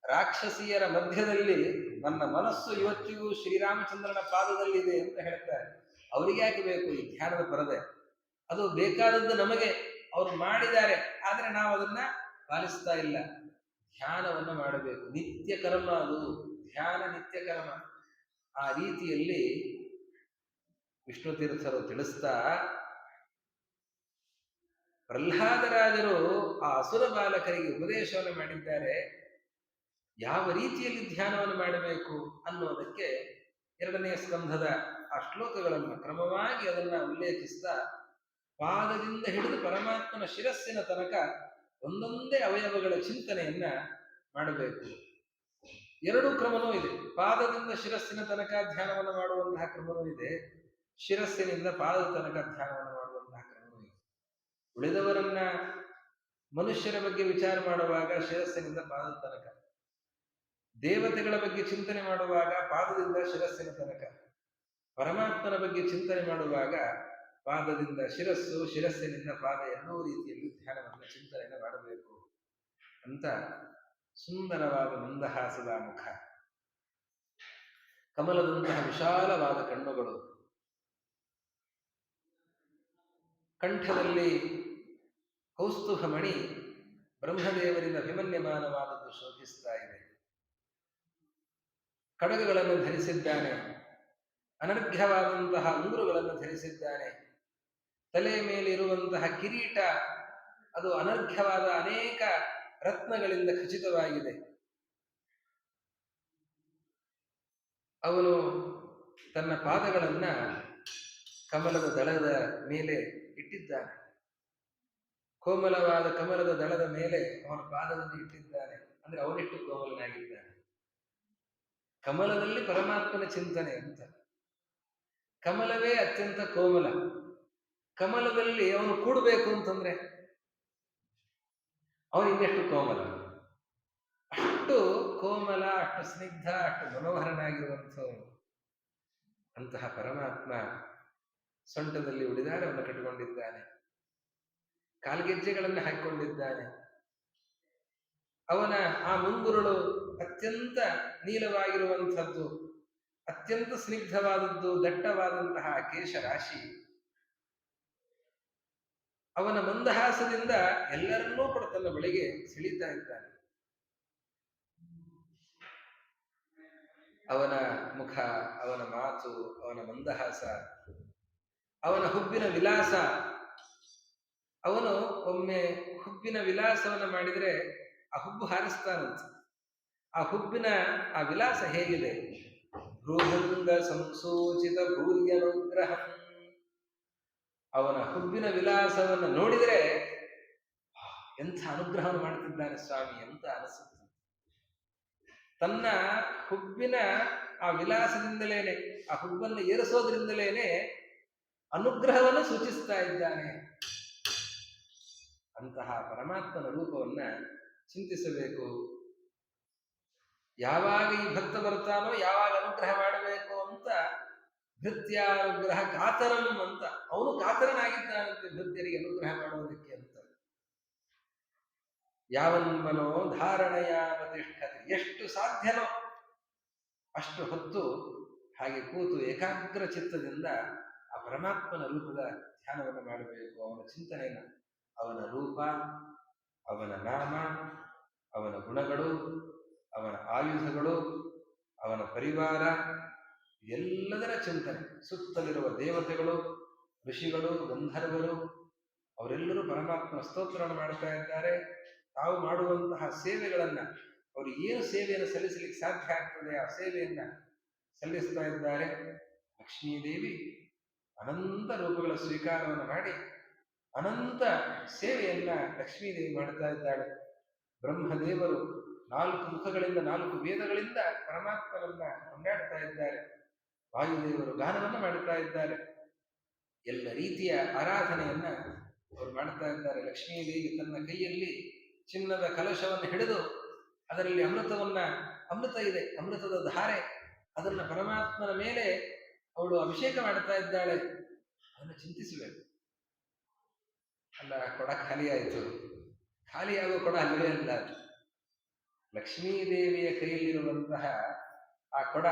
[SPEAKER 1] ರಾಕ್ಷಸಿಯರ ಮಧ್ಯದಲ್ಲಿ ನನ್ನ ಮನಸ್ಸು ಇವತ್ತಿಗೂ ಶ್ರೀರಾಮಚಂದ್ರನ ಪಾದದಲ್ಲಿದೆ ಅಂತ ಹೇಳ್ತಾರೆ. ಅವರಿಗೆ ಯಾಕೆ ಬೇಕು ಈ ಧ್ಯಾನದ ಪರದೆ? ಅದು ಬೇಕಾದದ್ದು ನಮಗೆ, ಅವ್ರು ಮಾಡಿದ್ದಾರೆ, ಆದ್ರೆ ನಾವು ಅದನ್ನ ಪಾಲಿಸ್ತಾ ಇಲ್ಲ. ಧ್ಯಾನವನ್ನು ಮಾಡಬೇಕು, ನಿತ್ಯ ಕರ್ಮ ಅದು. ಧ್ಯಾನ ನಿತ್ಯ ಕರ್ಮ. ಆ ರೀತಿಯಲ್ಲಿ ವಿಷ್ಣು ತೀರ್ಥರು ತಿಳಿಸ್ತಾ, ಪ್ರಹ್ಲಾದರಾಜರು ಆ ಅಸುರ ಬಾಲಕರಿಗೆ ಉಪದೇಶವನ್ನು ಮಾಡಿದ್ದಾರೆ. ಯಾವ ರೀತಿಯಲ್ಲಿ ಧ್ಯಾನವನ್ನು ಮಾಡಬೇಕು ಅನ್ನೋದಕ್ಕೆ 2ನೇ ಸ್ಕಂಧದ ಆ ಶ್ಲೋಕಗಳನ್ನು ಕ್ರಮವಾಗಿ ಅದನ್ನ ಉಲ್ಲೇಖಿಸ್ತಾ ಪಾದದಿಂದ ಹಿಡಿದು ಪರಮಾತ್ಮನ ಶಿರಸ್ಸಿನ ತನಕ ಒಂದೊಂದೇ ಅವಯವಗಳ ಚಿಂತನೆಯನ್ನ ಮಾಡಬೇಕು. 2 ಕ್ರಮನೂ ಇದೆ. ಪಾದದಿಂದ ಶಿರಸ್ಸಿನ ತನಕ ಧ್ಯಾನವನ್ನು ಮಾಡುವಂತಹ ಕ್ರಮನೂ ಇದೆ, ಶಿರಸ್ಸಿನಿಂದ ಪಾದದ ತನಕ ಧ್ಯಾನವನ್ನು ಮಾಡುವಂತಹ ಕ್ರಮನೂ ಇದೆ. ಉಳಿದವರನ್ನ ಮನುಷ್ಯರ ಬಗ್ಗೆ ವಿಚಾರ ಮಾಡುವಾಗ ಶಿರಸ್ಸಿನಿಂದ ಪಾದದ ತನಕ, ದೇವತೆಗಳ ಬಗ್ಗೆ ಚಿಂತನೆ ಮಾಡುವಾಗ ಪಾದದಿಂದ ಶಿರಸ್ಸಿನ ತನಕ, ಪರಮಾತ್ಮನ ಬಗ್ಗೆ ಚಿಂತನೆ ಮಾಡುವಾಗ ಪಾದದಿಂದ ಶಿರಸ್ಸು, ಶಿರಸ್ಸಿನಿಂದ ಪಾದ ಎರಡೂ ರೀತಿಯಲ್ಲಿ ಧ್ಯಾನವನ್ನು ಚಿಂತನೆಯನ್ನು ಮಾಡಬೇಕು ಅಂತ ಸುಂದರವಾದ ಮಂದಹಾಸದ ಮುಖ, ಕಮಲದಂತಹ ವಿಶಾಲವಾದ ಕಣ್ಣುಗಳು, ಕಂಠದಲ್ಲಿ ಕೌಸ್ತುಭ ಮಣಿ ಬ್ರಹ್ಮದೇವರಿಂದ ಅಭಿಮನ್ಯಮಾನವಾದದ್ದು ಶೋಭಿಸ್ತಾ ಇದೆ. ಕಡಗಗಳನ್ನು ಧರಿಸಿದ್ದಾನೆ, ಅನರ್ಘ್ಯವಾದಂತಹ ಉಂಗುರುಗಳನ್ನು ಧರಿಸಿದ್ದಾನೆ. ತಲೆಯ ಮೇಲೆ ಇರುವಂತಹ ಕಿರೀಟ ಅದು ಅನರ್ಘ್ಯವಾದ ಅನೇಕ ರತ್ನಗಳಿಂದ ಖಚಿತವಾಗಿದೆ. ಅವನು ತನ್ನ ಪಾದಗಳನ್ನ ಕಮಲದ ದಳದ ಮೇಲೆ ಇಟ್ಟಿದ್ದಾನೆ. ಕೋಮಲವಾದ ಕಮಲದ ದಳದ ಮೇಲೆ ಅವನ ಪಾದವನ್ನು ಇಟ್ಟಿದ್ದಾನೆ. ಅಂದ್ರೆ ಅವನೆಷ್ಟು ಕೋಮಲನಾಗಿದ್ದಾನೆ. ಕಮಲದಲ್ಲಿ ಪರಮಾತ್ಮನ ಚಿಂತನೆ ಅಂತ. ಕಮಲವೇ ಅತ್ಯಂತ ಕೋಮಲ. ಕಮಲದಲ್ಲಿ ಅವನು ಕೂಡಬೇಕು ಅಂತಂದ್ರೆ ಅವನು ಇನ್ನೆಷ್ಟು ಕೋಮಲ, ಅಷ್ಟು ಕೋಮಲ, ಅಷ್ಟು ಸ್ನಿಗ್ಧ, ಅಷ್ಟು ಮನೋಹರನಾಗಿರುವಂಥವನು. ಅಂತಹ ಪರಮಾತ್ಮ ಸೊಂಟದಲ್ಲಿ ಉಡಿದಾರವನ್ನು ಕಟ್ಟಿಕೊಂಡಿದ್ದಾನೆ, ಕಾಲ್ಗೆಜ್ಜೆಗಳನ್ನು ಹಾಕಿಕೊಂಡಿದ್ದಾನೆ. ಅವನ ಆ ಮುಂಗುರುಳು ಅತ್ಯಂತ ನೀಲವಾಗಿರುವಂಥದ್ದು, ಅತ್ಯಂತ ಸ್ನಿಗ್ಧವಾದದ್ದು, ದಟ್ಟವಾದಂತಹ ಕೇಶರಾಶಿ. ಅವನ ಮಂದಹಾಸದಿಂದ ಎಲ್ಲರನ್ನೂ ಕೂಡ ತನ್ನ ಬಳಿಗೆ ಸೆಳೀತಾ ಇದ್ದಾನೆ. ಅವನ ಮುಖ, ಅವನ ಮಾತು, ಅವನ ಮಂದಹಾಸ, ಅವನ ಹುಬ್ಬಿನ ವಿಲಾಸ. ಅವನು ಒಮ್ಮೆ ಹುಬ್ಬಿನ ವಿಲಾಸವನ್ನು ಮಾಡಿದರೆ ಆ ಹುಬ್ಬು ಹಾರಿಸ್ತಾನಂತ. ಆ ಹುಬ್ಬಿನ ಆ ವಿಲಾಸ ಹೇಗಿದೆ? ಭ್ರೂಭಂಗ ಸಂಸೂಚಿತ ಭೂರ್ಯನುಗ್ರಹ. ಅವನ ಹುಬ್ಬಿನ ವಿಲಾಸವನ್ನು ನೋಡಿದರೆ ಎಂಥ ಅನುಗ್ರಹವನ್ನು ಮಾಡ್ತಿದ್ದಾನೆ ಸ್ವಾಮಿ ಅಂತ ಅನಿಸುತ್ತೆ. ತನ್ನ ಹುಬ್ಬಿನ ಆ ವಿಲಾಸದಿಂದಲೇನೆ, ಆ ಹುಬ್ಬನ್ನು ಏರಿಸೋದ್ರಿಂದಲೇನೆ ಅನುಗ್ರಹವನ್ನು ಸೂಚಿಸ್ತಾ ಇದ್ದಾನೆ. ಅಂತಹ ಪರಮಾತ್ಮನ ರೂಪವನ್ನ ಚಿಂತಿಸಬೇಕು. ಯಾವಾಗ ಈ ಭಕ್ತ ಬರ್ತಾನೋ, ಯಾವಾಗ ಅನುಗ್ರಹ ಮಾಡಬೇಕು ಅಂತ ಭೃತ್ಯಾನುಗ್ರಹ ಕಾತರಂ ಅಂತ ಅವನು ಕಾತರನಾಗಿದ್ದಾನಂತೆ ಭೃತ್ಯರಿಗೆ ಅನುಗ್ರಹ ಮಾಡೋದಕ್ಕೆ ಅಂತ. ಯಾವನ್ಮನೋ ಧಾರಣಯಾವತಿಷ್ಠತೆ, ಎಷ್ಟು ಸಾಧ್ಯನೋ ಅಷ್ಟು ಹೊತ್ತು ಹಾಗೆ ಕೂತು ಏಕಾಗ್ರ ಚಿತ್ತದಿಂದ ಆ ಪರಮಾತ್ಮನ ರೂಪದ ಧ್ಯಾನವನ್ನು ಮಾಡಬೇಕು. ಅವನ ಚಿಂತನೆಯನ್ನು, ಅವನ ರೂಪ, ಅವನ ನಾಮ, ಅವನ ಗುಣಗಳು, ಅವನ ಆಯುಧಗಳು, ಅವನ ಪರಿವಾರ, ಎಲ್ಲದರ ಚಿಂತನೆ. ಸುತ್ತಲಿರುವ ದೇವತೆಗಳು, ಋಷಿಗಳು, ಗಂಧರ್ವರು ಅವರೆಲ್ಲರೂ ಪರಮಾತ್ಮನ ಸ್ತೋತ್ರವನ್ನು ಮಾಡ್ತಾ ಇದ್ದಾರೆ. ತಾವು ಮಾಡುವಂತಹ ಸೇವೆಗಳನ್ನ, ಅವರು ಏನು ಸೇವೆಯನ್ನು ಸಲ್ಲಿಸಲಿಕ್ಕೆ ಸಾಧ್ಯ ಆಗ್ತದೆ ಆ ಸೇವೆಯನ್ನ ಸಲ್ಲಿಸ್ತಾ ಇದ್ದಾರೆ. ಲಕ್ಷ್ಮೀದೇವಿ ಅನಂತ ರೂಪಗಳ ಸ್ವೀಕಾರವನ್ನು ಮಾಡಿ ಅನಂತ ಸೇವೆಯನ್ನ ಲಕ್ಷ್ಮೀದೇವಿ ಮಾಡ್ತಾ ಇದ್ದಾಳೆ. ಬ್ರಹ್ಮದೇವರು 4 ಮುಖಗಳಿಂದ 4 ವೇದಗಳಿಂದ ಪರಮಾತ್ಮನನ್ನ ಕೊಂಡಾಡ್ತಾ ಇದ್ದಾರೆ. ವಾಯುದೇವರು ಗಾನವನ್ನು ಮಾಡುತ್ತಾ ಇದ್ದಾರೆ. ಎಲ್ಲ ರೀತಿಯ ಆರಾಧನೆಯನ್ನ ಅವರು ಮಾಡ್ತಾ ಇದ್ದಾರೆ. ಲಕ್ಷ್ಮೀದೇವಿ ತನ್ನ ಕೈಯಲ್ಲಿ ಚಿನ್ನದ ಕಲಶವನ್ನು ಹಿಡಿದು ಅದರಲ್ಲಿ ಅಮೃತ ಇದೆ, ಅಮೃತದ ಧಾರೆ, ಅದನ್ನ ಪರಮಾತ್ಮನ ಮೇಲೆ ಅವಳು ಅಭಿಷೇಕ ಮಾಡ್ತಾ ಇದ್ದಾಳೆ. ಅದನ್ನು ಚಿಂತಿಸಬೇಕು. ಅಲ್ಲ, ಕೊಡ ಖಾಲಿಯಾಯಿತು. ಖಾಲಿಯಾಗುವ ಕೊಡ ಅಲ್ಲವೇ ಅಲ್ಲ. ಲಕ್ಷ್ಮೀದೇವಿಯ ಕೈಯಲ್ಲಿರುವಂತಹ ಆ ಕೊಡ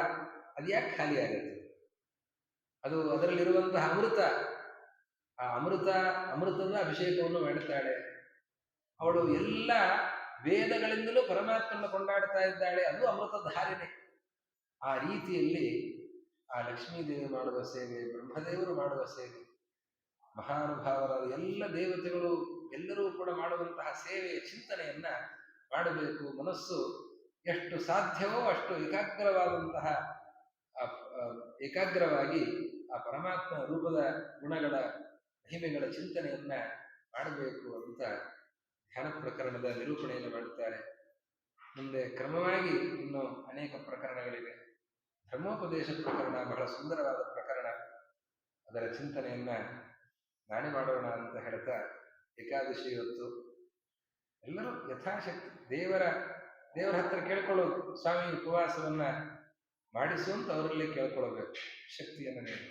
[SPEAKER 1] ಅದ್ಯಾಕೆ ಖಾಲಿ ಆಗುತ್ತೆ? ಅದು ಅದರಲ್ಲಿರುವಂತಹ ಅಮೃತ, ಆ ಅಮೃತದ ಅಭಿಷೇಕವನ್ನು ಮಾಡುತ್ತಾಳೆ. ಅವಳು ಎಲ್ಲ ವೇದಗಳಿಂದಲೂ ಪರಮಾತ್ಮನ ಕೊಂಡಾಡ್ತಾ ಇದ್ದಾಳೆ. ಅದು ಅಮೃತ ಧಾರಣೆ. ಆ ರೀತಿಯಲ್ಲಿ ಆ ಲಕ್ಷ್ಮೀದೇವಿ ಮಾಡುವ ಸೇವೆ, ಬ್ರಹ್ಮದೇವರು ಮಾಡುವ ಸೇವೆ, ಮಹಾನುಭಾವರಾದ ಎಲ್ಲ ದೇವತೆಗಳು ಎಲ್ಲರೂ ಕೂಡ ಮಾಡುವಂತಹ ಸೇವೆಯ ಚಿಂತನೆಯನ್ನ ಮಾಡಬೇಕು. ಮನಸ್ಸು ಎಷ್ಟು ಸಾಧ್ಯವೋ ಅಷ್ಟು ಏಕಾಗ್ರವಾಗಿ ಆ ಪರಮಾತ್ಮ ರೂಪದ ಗುಣಗಳ ಮಹಿಮೆಗಳ ಚಿಂತನೆಯನ್ನ ಮಾಡಬೇಕು ಅಂತ ಧ್ಯಾನ ಪ್ರಕರಣದ ನಿರೂಪಣೆಯನ್ನು ಮಾಡುತ್ತಾರೆ. ಮುಂದೆ ಕ್ರಮವಾಗಿ ಇನ್ನು ಅನೇಕ ಪ್ರಕರಣಗಳಿವೆ. ಧರ್ಮೋಪದೇಶ ಪ್ರಕರಣ ಬಹಳ ಸುಂದರವಾದ ಪ್ರಕರಣ. ಅದರ ಚಿಂತನೆಯನ್ನ ನಾಳೆ ಮಾಡೋಣ ಅಂತ ಹೇಳ್ತಾ, ಏಕಾದಶಿ ಹೊತ್ತು ಎಲ್ಲರೂ ಯಥಾಶಕ್ತಿ ದೇವರ ಹತ್ರ ಕೇಳ್ಕೊಳ್ಳೋದು, ಸ್ವಾಮಿ ಉಪವಾಸವನ್ನ ಮಾಡಿಸು ಅಂತ ಅವರಲ್ಲಿ ಕೇಳ್ಕೊಳ್ಬೇಕು, ಶಕ್ತಿಯನ್ನು ನೀಡಿ.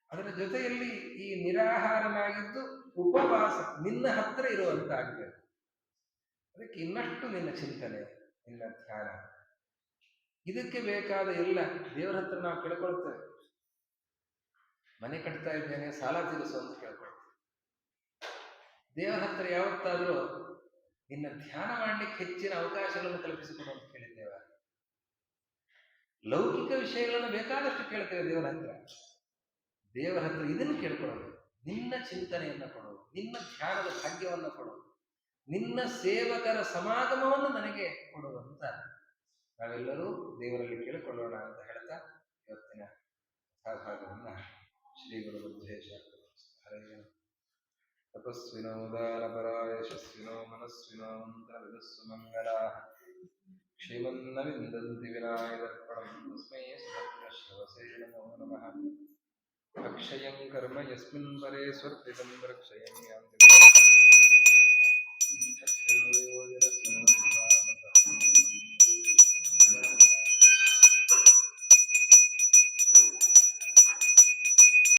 [SPEAKER 1] ಅದರ ಜೊತೆಯಲ್ಲಿ ಈ ನಿರಾಹಾರನಾಗಿದ್ದು ಉಪವಾಸ ನಿನ್ನ ಹತ್ರ ಇರುವಂತಾಗಬೇಕು. ಅದಕ್ಕೆ ಇನ್ನಷ್ಟು ನಿನ್ನ ಚಿಂತನೆ, ನಿನ್ನ ಧ್ಯಾನ, ಇದಕ್ಕೆ ಬೇಕಾದ ಎಲ್ಲ ದೇವರ ಹತ್ರ ನಾವು ಕೇಳ್ಕೊಳ್ತೇವೆ. ಮನೆ ಕಟ್ತಾ ಇದ್ದೇನೆ, ಸಾಲ ತೀರಿಸು ಅಂತ ಕೇಳ್ಕೊಳ್ತೇವೆ. ದೇವರ ಹತ್ರ ಯಾವತ್ತಾದರೂ ನಿನ್ನ ಧ್ಯಾನ ಮಾಡ್ಲಿಕ್ಕೆ ಹೆಚ್ಚಿನ ಅವಕಾಶಗಳನ್ನು ಕಲ್ಪಿಸಿಕೊಡು ಅಂತ ಕೇಳಿದ್ದೇವೆ. ಲೌಕಿಕ ವಿಷಯಗಳನ್ನು ಬೇಕಾದಷ್ಟು ಕೇಳ್ತೇವೆ ದೇವರ ಹತ್ರ ಇದನ್ನು ಕೇಳ್ಕೊಳ್ಳೋದು, ನಿನ್ನ ಚಿಂತನೆಯನ್ನ ಕೊಡೋದು, ನಿನ್ನ ಧ್ಯಾನದ ಭಾಗ್ಯವನ್ನು ಕೊಡೋದು, ನಿನ್ನ ಸೇವಕರ ಸಮಾಗಮವನ್ನು ನನಗೆ ಕೊಡುವಂತ ನಾವೆಲ್ಲರೂ ದೇವರಲ್ಲಿ ಕೇಳಿಕೊಳ್ಳೋಣ ಅಂತ ಹೇಳ್ತಾ ಇವತ್ತಿನ ಕಥಾಭಾಗವನ್ನ ಶ್ರೀ ಗುರು ಬುದ್ಧೇಶ ಹರೆಯ ತಪಸ್ವಿನೋ ದಾನಪರಾಯ ಯಶಸ್ವಿನೋ ಮನಸ್ವಿನೋ ಮಂತ್ರವಿದಸ್ಸು ಮಂಗಲಾಃ ಶ್ರೀಮನ್ನ ವಿಂದಂತಿ ವಿನಾಯದರ್ಪಣಂ ತಸ್ಮೈ ಸುಭದ್ರಶ್ರವಸೇ ನಮೋ ನಮಃ. ಅಕ್ಷಯಂ ಕರ್ಮ ಯಸ್ಮಿನ್ ಪರೇ ಸ್ವರ್ಪಿತಂ ರಕ್ಷಯಂ ಯಾಂತಿ